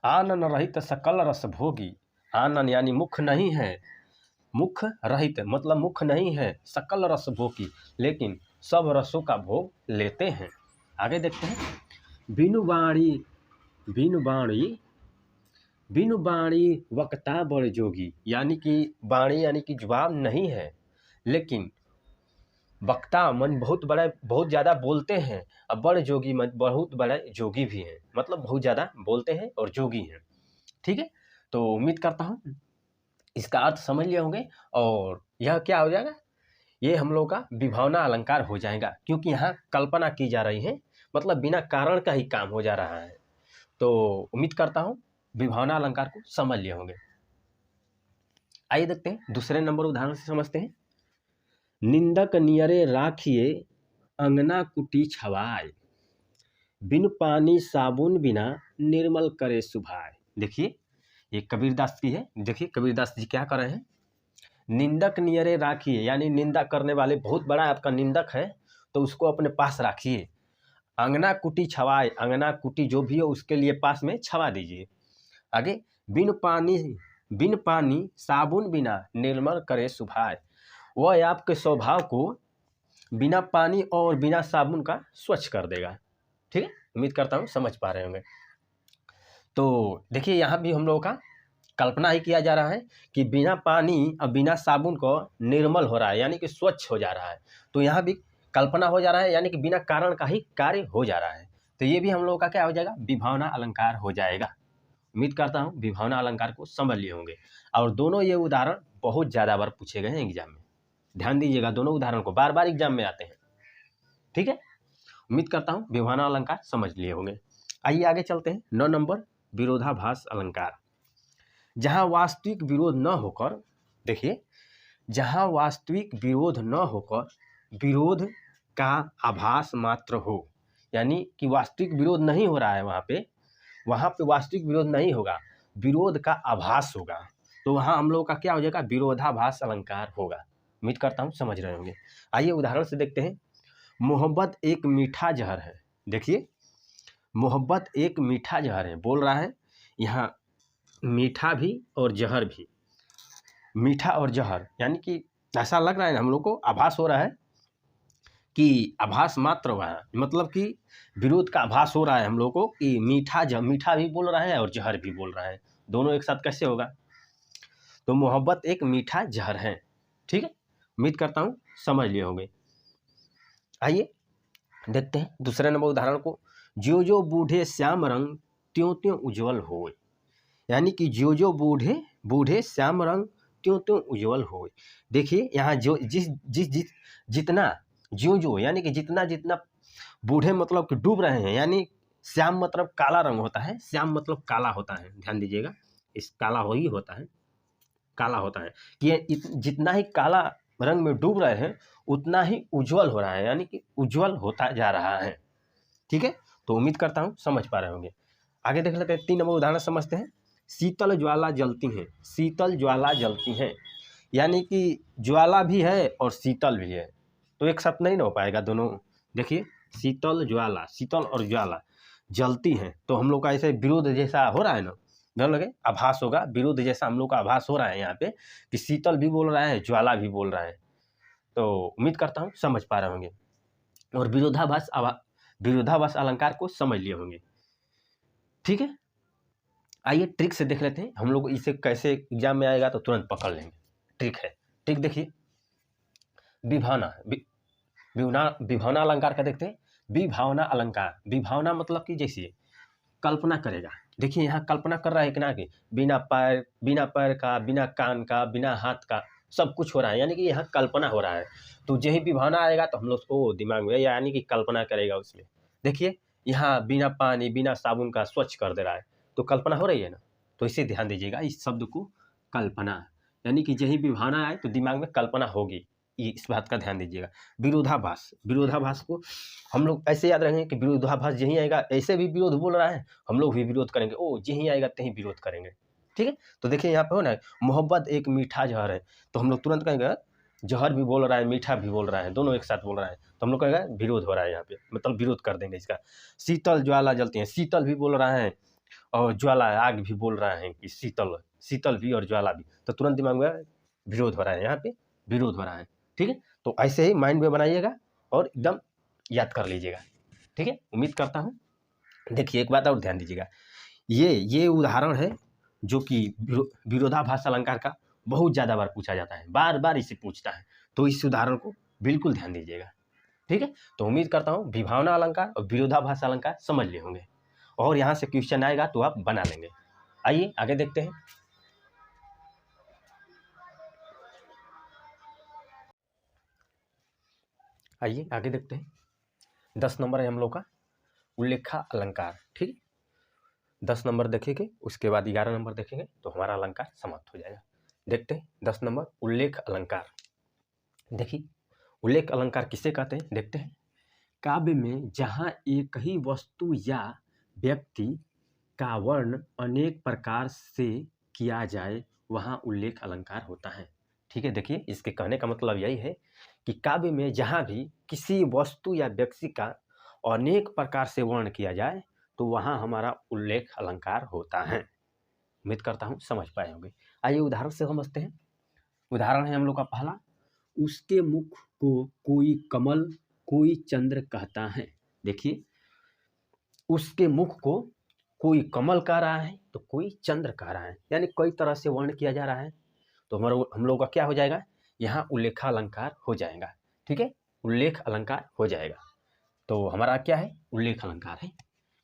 आनंद रहित सकल रस भोगी। आनंद यानी मुख नहीं है, मुख रहित मतलब मुख नहीं है, सकल रस भोगी, लेकिन सब रसों का भोग लेते हैं। आगे देखते हैं। बिनु बाणी, बिनु बाणी, बिनु बाणी वक्ता बड़ जोगी, यानी कि बाणी यानी कि जुबान नहीं है, लेकिन वक्ता मन बहुत बड़ा, बहुत ज़्यादा बोलते हैं, और बड़ जोगी मन बहुत बड़े जोगी भी हैं, मतलब बहुत ज़्यादा बोलते हैं और जोगी हैं। ठीक है, तो उम्मीद करता हूँ इसका अर्थ समझ लिए होंगे। और यह क्या हो जाएगा, ये हम लोग का विभावना अलंकार हो जाएगा, क्योंकि यहाँ कल्पना की जा रही है, मतलब बिना कारण का ही काम हो जा रहा है। तो उम्मीद करता हूँ विभावना अलंकार को समझ लिए होंगे। आइए देखते हैं दूसरे नंबर उदाहरण से समझते हैं। निंदक नियरे राखिए अंगना कुटी छवाए, बिन पानी साबुन बिना निर्मल करे सुभाए। देखिए ये कबीरदास की है। देखिए कबीरदास जी क्या कर रहे हैं। निंदक नियरे राखिए, यानी निंदा करने वाले बहुत बड़ा आपका निंदक है, तो उसको अपने पास राखिए। अंगना कुटी छवाए, अंगना कुटी जो भी हो उसके लिए पास में छवा दीजिए। आगे, बिन पानी साबुन बिना निर्मल करे सुभाए, वह आपके स्वभाव को बिना पानी और बिना साबुन का स्वच्छ कर देगा। ठीक है, उम्मीद करता हूँ समझ पा रहे होंगे। तो देखिए यहाँ भी हम लोगों का कल्पना ही किया जा रहा है कि बिना पानी और बिना साबुन को निर्मल हो रहा है, यानी कि स्वच्छ हो जा रहा है। तो यहाँ भी कल्पना हो जा रहा है, यानी कि बिना कारण का ही कार्य हो जा रहा है। तो ये भी हम लोगों का क्या हो जाएगा, विभावना अलंकार हो जाएगा। उम्मीद करता हूँ विभावना अलंकार को समझ लिए होंगे। और दोनों ये उदाहरण बहुत ज़्यादा बार पूछे गए हैं एग्जाम में, ध्यान दीजिएगा, दोनों उदाहरण को बार बार एग्जाम में आते हैं। ठीक है, उम्मीद करता हूँ विभावना अलंकार समझ लिए होंगे। आइए आगे चलते हैं। 9 नंबर विरोधाभास अलंकार। जहाँ वास्तविक विरोध न होकर, देखिए जहाँ वास्तविक विरोध न होकर विरोध का आभास मात्र हो, यानी कि वास्तविक विरोध नहीं हो रहा है वहाँ पे वास्तविक विरोध नहीं होगा, विरोध का आभास होगा, तो वहाँ हम लोग का क्या हो जाएगा, विरोधाभास अलंकार होगा। उम्मीद करता हूँ समझ रहे होंगे। आइए उदाहरण से देखते हैं। मोहब्बत एक मीठा जहर है। देखिए मोहब्बत एक मीठा जहर है, बोल रहा है यहाँ मीठा भी और जहर भी, मीठा और जहर, यानी कि ऐसा लग रहा है हम लोग को, आभास हो रहा है कि आभास मात्र वहाँ, मतलब कि विरोध का आभास हो रहा है हम लोग को कि मीठा भी बोल रहा है और जहर भी बोल रहा है, दोनों एक साथ कैसे होगा। तो मोहब्बत एक मीठा जहर है। ठीक है, उम्मीद करता हूँ समझ लिए होंगे। आइए देखते हैं दूसरे नंबर उदाहरण को। जो जो बूढ़े श्याम रंग त्यों त्यों उज्जवल होए, यानी कि जो जो बूढ़े श्याम रंग त्यों त्यों उज्जवल होए। देखिए यहाँ जो जितना जो यानी कि जितना बूढ़े मतलब कि डूब रहे हैं, यानी श्याम मतलब काला रंग होता है, श्याम मतलब काला होता है, ध्यान दीजिएगा, इस काला हो ही होता है, काला होता है कि जितना ही काला रंग में डूब रहे हैं उतना ही उज्जवल हो रहा है, यानी कि उज्जवल होता जा रहा है। ठीक है, तो उम्मीद करता हूँ समझ पा रहे होंगे। आगे देख लेते हैं, 3 नंबर उदाहरण समझते हैं। शीतल ज्वाला जलती हैं, शीतल ज्वाला जलती हैं, यानी कि ज्वाला भी है और शीतल भी है, तो एक साथ नहीं ना हो पाएगा दोनों। देखिए शीतल ज्वाला, शीतल और ज्वाला जलती हैं, तो हम लोग का ऐसे विरोध जैसा हो रहा है ना, ध्यान लगे, आभास होगा, विरोध जैसा हम लोग का आभास हो रहा है यहाँ पे कि शीतल भी बोल रहा है ज्वाला भी बोल रहा है। तो उम्मीद करता हूँ समझ पा रहे होंगे और विरोधाभास अलंकार को समझ लिए होंगे। ठीक है, आइए ट्रिक से देख लेते हैं हम लोग इसे कैसे एग्जाम में आएगा तो तुरंत पकड़ लेंगे। ट्रिक है, ट्रिक देखिए, विभावना अलंकार का देखते हैं। विभावना अलंकार, विभावना मतलब कि जैसे कल्पना करेगा। देखिए यहाँ कल्पना कर रहा है कि ना कि बिना पैर का, बिना कान का, बिना हाथ का सब कुछ हो रहा है, यानी कि यहाँ कल्पना हो रहा है। तो यही विभावना आएगा तो हम लोग को दिमाग में, यानी कि कल्पना करेगा उसमें। देखिए यहाँ बिना पानी बिना साबुन का स्वच्छ कर दे रहा है, तो कल्पना हो रही है ना, तो इसे ध्यान दीजिएगा, इस शब्द को कल्पना, यानी कि यही विभावना आए तो दिमाग में कल्पना होगी। ये इस बात का ध्यान दीजिएगा। विरोधाभास, विरोधाभास को हम लोग ऐसे याद रखेंगे कि विरोधाभास यहीं आएगा, ऐसे भी विरोध बोल रहा है, हम लोग भी विरोध करेंगे, ओ यहीं आएगा तहीं विरोध करेंगे। ठीक है, तो देखिए यहाँ पे हो ना, मोहब्बत एक मीठा जहर है, तो हम लोग तुरंत कहेंगे जहर भी बोल रहा है, मीठा भी बोल रहा है, दोनों एक साथ बोल रहा है, तो हम लोग कहेंगे विरोध हो रहा है यहाँ पे, मतलब विरोध कर देंगे इसका। शीतल ज्वाला जलती है, शीतल भी बोल रहा है और ज्वाला आग भी बोल रहा है कि शीतल, शीतल भी और ज्वाला भी, तो तुरंत दिमाग में विरोध हो रहा है, यहाँ पे विरोध हो रहा है। ठीक है, तो ऐसे ही माइंड में बनाइएगा और एकदम याद कर लीजिएगा। ठीक है, उम्मीद करता हूँ। देखिए एक बात और ध्यान दीजिएगा, ये उदाहरण है जो कि विरोधाभास अलंकार का बहुत ज़्यादा बार पूछा जाता है, बार बार इसे पूछता है, तो इस उदाहरण को बिल्कुल ध्यान दीजिएगा। ठीक है, तो उम्मीद करता हूँ विभावना अलंकार और विरोधाभास अलंकार समझ लिए होंगे, और यहाँ से क्वेश्चन आएगा तो आप बना लेंगे। आइए आगे देखते हैं। आइए आगे देखते हैं। 10 नंबर है हम लोग का उल्लेखा अलंकार। ठीक है, 10 नंबर देखेंगे, उसके बाद 11 नंबर देखेंगे तो हमारा अलंकार समाप्त हो जाएगा। देखते हैं 10 नंबर उल्लेख अलंकार। देखिए उल्लेख अलंकार किसे कहते हैं, देखते हैं। काव्य में जहाँ एक ही वस्तु या व्यक्ति का वर्ण अनेक प्रकार से किया जाए वहाँ उल्लेख अलंकार होता है। ठीक है, देखिए इसके कहने का मतलब यही है कि काव्य में जहाँ भी किसी वस्तु या व्यक्ति का अनेक प्रकार से वर्ण किया जाए तो वहाँ हमारा उल्लेख अलंकार होता है। उम्मीद करता हूँ समझ पाए होंगे। आइए उदाहरण से समझते हैं। उदाहरण है हम लोग का पहला, उसके मुख को कोई कमल कोई चंद्र कहता है। देखिए उसके मुख को कोई कमल कह रहा है तो कोई चंद्र कह रहा है, यानी कई तरह से वर्ण किया जा रहा है, तो हम लोग का क्या हो जाएगा, यहाँ उल्लेख अलंकार हो जाएगा। ठीक है, उल्लेख अलंकार हो जाएगा, तो हमारा क्या है, उल्लेख अलंकार है।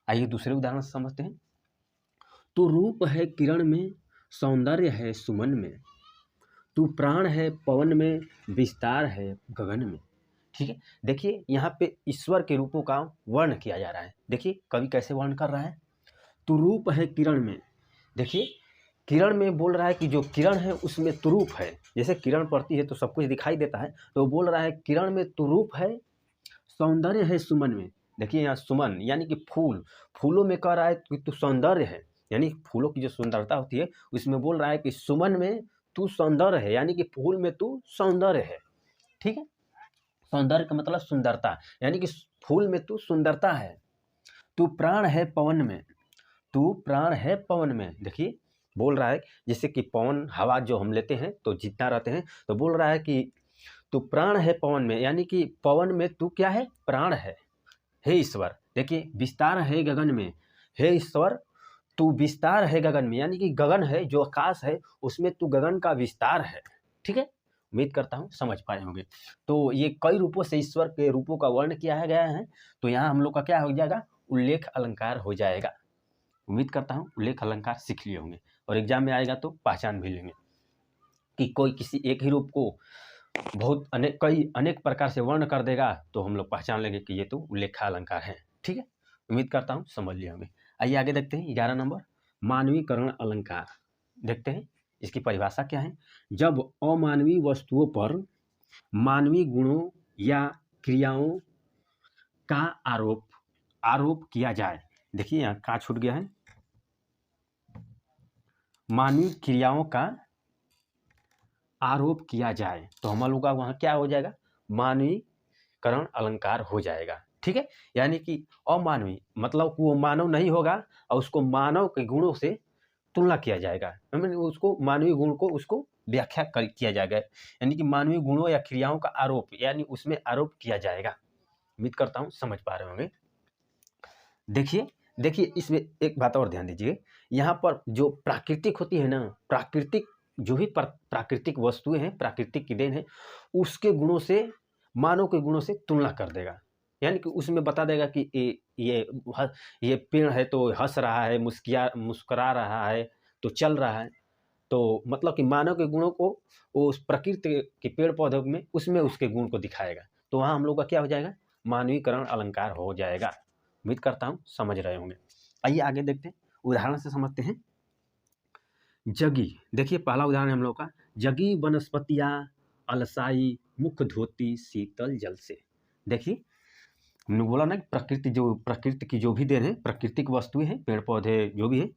आइए दूसरे उदाहरण से समझते हैं। तो रूप है किरण में, सौंदर्य है सुमन में, तू प्राण है पवन में, विस्तार है गगन में। ठीक है, देखिए यहाँ पे ईश्वर के रूपों का वर्ण किया जा रहा है। देखिए कवि कैसे वर्ण कर रहा है, तो रूप है किरण में। देखिए किरण में बोल रहा है कि जो किरण है उसमें तुरूप है, जैसे किरण पड़ती है तो सब कुछ दिखाई देता है, तो बोल रहा है किरण में तुरूप है, सौंदर्य है सुमन में। देखिए यहाँ सुमन यानी कि फूल, फूलों में कह रहा है कि तू सौंदर्य है, यानी फूलों की जो सुंदरता होती है उसमें बोल रहा है कि सुमन में तू सौंदर्य है, यानी कि फूल में तू सौंदर्य है। ठीक है, सौंदर्य का मतलब सुंदरता, यानी कि फूल में तू सुंदरता है। तू प्राण है पवन में, तू प्राण है पवन में। देखिए बोल रहा है जैसे कि पवन हवा जो हम लेते हैं तो जितना रहते हैं, तो बोल रहा है कि तू प्राण है पवन में, यानी कि पवन में तू क्या है, प्राण है, हे ईश्वर। देखिए विस्तार है गगन में, हे ईश्वर तू विस्तार है गगन में, यानी कि गगन है जो आकाश है उसमें तू गगन का विस्तार है। ठीक है, उम्मीद करता हूँ समझ पाए होंगे। तो ये कई रूपों से ईश्वर के रूपों का वर्ण किया गया है, तो यहाँ हम लोग का क्या हो जाएगा, उल्लेख अलंकार हो जाएगा। उम्मीद करता हूँ उल्लेख अलंकार सीख लिए होंगे और एग्जाम में आएगा तो पहचान भी लेंगे कि कोई किसी एक ही रूप को बहुत अनेक प्रकार से वर्ण कर देगा तो हम लोग पहचान लेंगे कि ये तो उल्लेख अलंकार है। ठीक है, उम्मीद करता हूँ समझ लिए होंगे। आइए आगे देखते हैं 11 नंबर मानवीकरण अलंकार। देखते हैं इसकी परिभाषा क्या है। जब अमानवीय वस्तुओं पर मानवीय गुणों या क्रियाओं का आरोप किया जाए। देखिए यहाँ का छूट गया है, मानवीय क्रियाओं का आरोप किया जाए तो हम लोग का वहाँ क्या हो जाएगा, मानवीकरण अलंकार हो जाएगा। ठीक है, यानी कि अमानवीय मतलब वो मानव नहीं होगा और उसको मानव के गुणों से तुलना किया जाएगा, उसको मानवीय गुण को उसको व्याख्या किया जाएगा, यानी कि मानवीय गुणों या क्रियाओं का आरोप, यानी उसमें आरोप किया जाएगा। उम्मीद करता हूँ समझ पा रहे होंगे। देखिए इसमें एक बात और ध्यान दीजिए, यहाँ पर जो प्राकृतिक होती है ना, प्राकृतिक जो भी प्राकृतिक वस्तुएं हैं, प्राकृतिक की देन है, उसके गुणों से मानव के गुणों से तुलना कर देगा, यानी कि उसमें बता देगा कि ये पेड़ है तो हंस रहा है, मुस्कुरा रहा है, तो चल रहा है, तो मतलब कि मानव के गुणों को वो उस प्रकृति के पेड़ पौधों में उसमें उसके गुण को दिखाएगा, तो वहाँ हम लोग का क्या हो जाएगा, मानवीकरण अलंकार हो जाएगा। उम्मीद करता हूँ समझ रहे होंगे। आइए आगे देखते हैं, उदाहरण से समझते हैं। जगी, देखिए पहला उदाहरण हम लोग का, जगी वनस्पतियाँ अलसाई मुख धोती शीतल जल से। देखिए हमने बोला ना कि प्रकृति की जो भी देन है, प्राकृतिक वस्तुएं हैं, पेड़ पौधे जो भी है,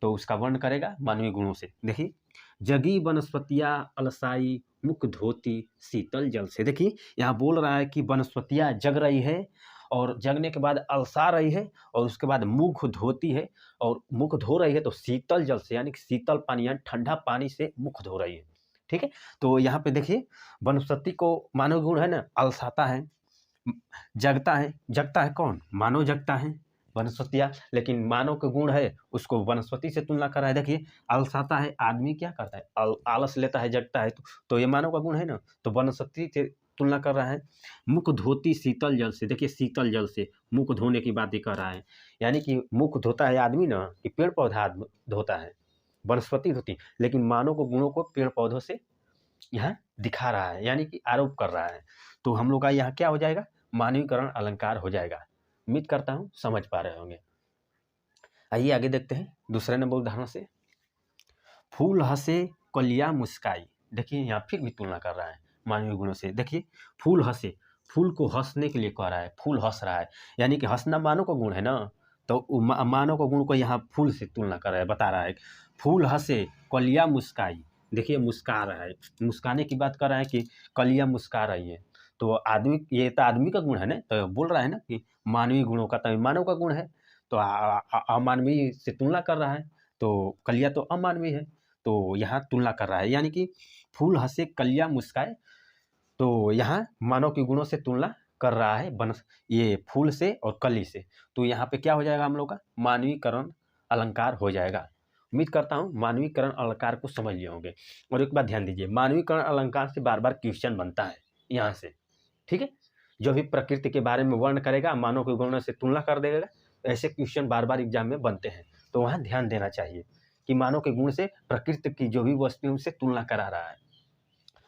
तो उसका वर्ण करेगा मानवीय गुणों से। देखिए जगी वनस्पतियाँ अलसाई मुख धोती शीतल जल से। देखिए यहाँ बोल रहा है कि वनस्पतियाँ जग रही है और जगने के बाद अलसा रही है और उसके बाद मुख धोती है और मुख धो रही है तो शीतल जल से, यानी कि शीतल पानी यानी ठंडा पानी से मुख धो रही है। ठीक है, तो यहाँ पे देखिए वनस्पति को मानव गुण है ना, अलसाता है, जगता है कौन? मानव जगता है, वनस्पतियाँ, लेकिन मानव का गुण है उसको वनस्पति से तुलना कर रहा है। देखिए अलसाता है, आदमी क्या करता है? आलस लेता है, जगता है, तो ये मानव का गुण है ना, तो वनस्पति से तुलना कर रहा है। मुख धोती शीतल जल से। देखिए शीतल जल से मुख धोने की बात ही कर रहा है, यानी कि मुख धोता है आदमी ना, कि पेड़ पौधा आदमी धोता है, वनस्पति धोती, लेकिन मानव को गुणों को पेड़ पौधों से यहाँ दिखा रहा है, यानी कि आरोप कर रहा है। तो हम लोग का यहाँ क्या हो जाएगा? मानवीकरण अलंकार हो जाएगा। उम्मीद करता हूँ समझ पा रहे होंगे। आइए आगे देखते हैं दूसरे नंबर उदाहरण से। फूल हंसे कलियां मुस्काई। देखिए यहाँ फिर भी तुलना कर रहा है मानवीय गुणों से। देखिए फूल हंसे, फूल को हंसने के लिए कह रहा है, फूल हंस रहा है, यानी कि हंसना मानव का गुण है ना, तो मानव का गुण को यहाँ फूल से तुलना कर रहा है, बता रहा है फूल हंसे कलियां मुस्काई। देखिए मुस्का रहा है, मुस्काने की बात कर रहा है कि कलियां मुस्का रही है, तो आदमी, ये तो आदमी का गुण है ना, तो बोल रहा है ना कि मानवीय गुणों का, तो मानव का गुण है, तो अमानवीय से तुलना कर रहा है, तो कलिया तो अमानवीय है, तो यहाँ तुलना कर रहा है, यानी कि फूल हंसे कलियां मुस्काए, तो यहाँ मानव के गुणों से तुलना कर रहा है ये फूल से और कली से। तो यहाँ पे क्या हो जाएगा हम लोग का? मानवीकरण अलंकार हो जाएगा। उम्मीद करता हूँ मानवीकरण अलंकार को समझ लिए होंगे। और एक बात ध्यान दीजिए, मानवीकरण अलंकार से बार बार क्वेश्चन बनता है यहाँ से। ठीक है, जो भी प्रकृति के बारे में वर्ण करेगा, मानव के गुणों से तुलना कर देगा, ऐसे क्वेश्चन बार बार एग्जाम में बनते हैं, तो वहाँ ध्यान देना चाहिए कि मानव के गुण से प्रकृति की जो भी वस्तु है उनसे तुलना करा रहा है।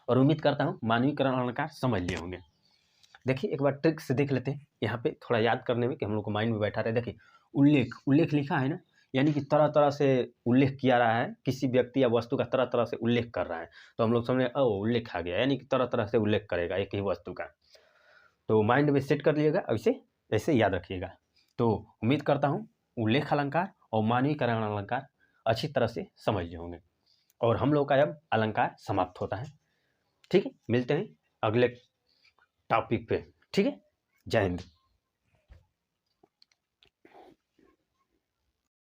और उम्मीद करता हूँ मानवीकरण अलंकार समझ लिए होंगे। देखिए एक बार ट्रिक से देख लेते हैं यहाँ पे, थोड़ा याद करने में कि हम लोग को माइंड में बैठा रहे। देखिए उल्लेख लिखा है ना, यानी कि तरह तरह से उल्लेख किया रहा है, किसी व्यक्ति या वस्तु का तरह तरह से उल्लेख कर रहा है, तो हम लोग समझे उल्लेख आ गया, यानी कि तरह तरह से उल्लेख करेगा एक ही वस्तु का। तो माइंड में सेट कर लिएगा, ऐसे याद रखिएगा। तो उम्मीद करता हूँ उल्लेख अलंकार और मानवीकरण अलंकार अच्छी तरह से समझ लिए होंगे, और हम लोग का अब अलंकार समाप्त होता है। ठीक है, मिलते हैं अगले टॉपिक पे। ठीक है, जय हिंद।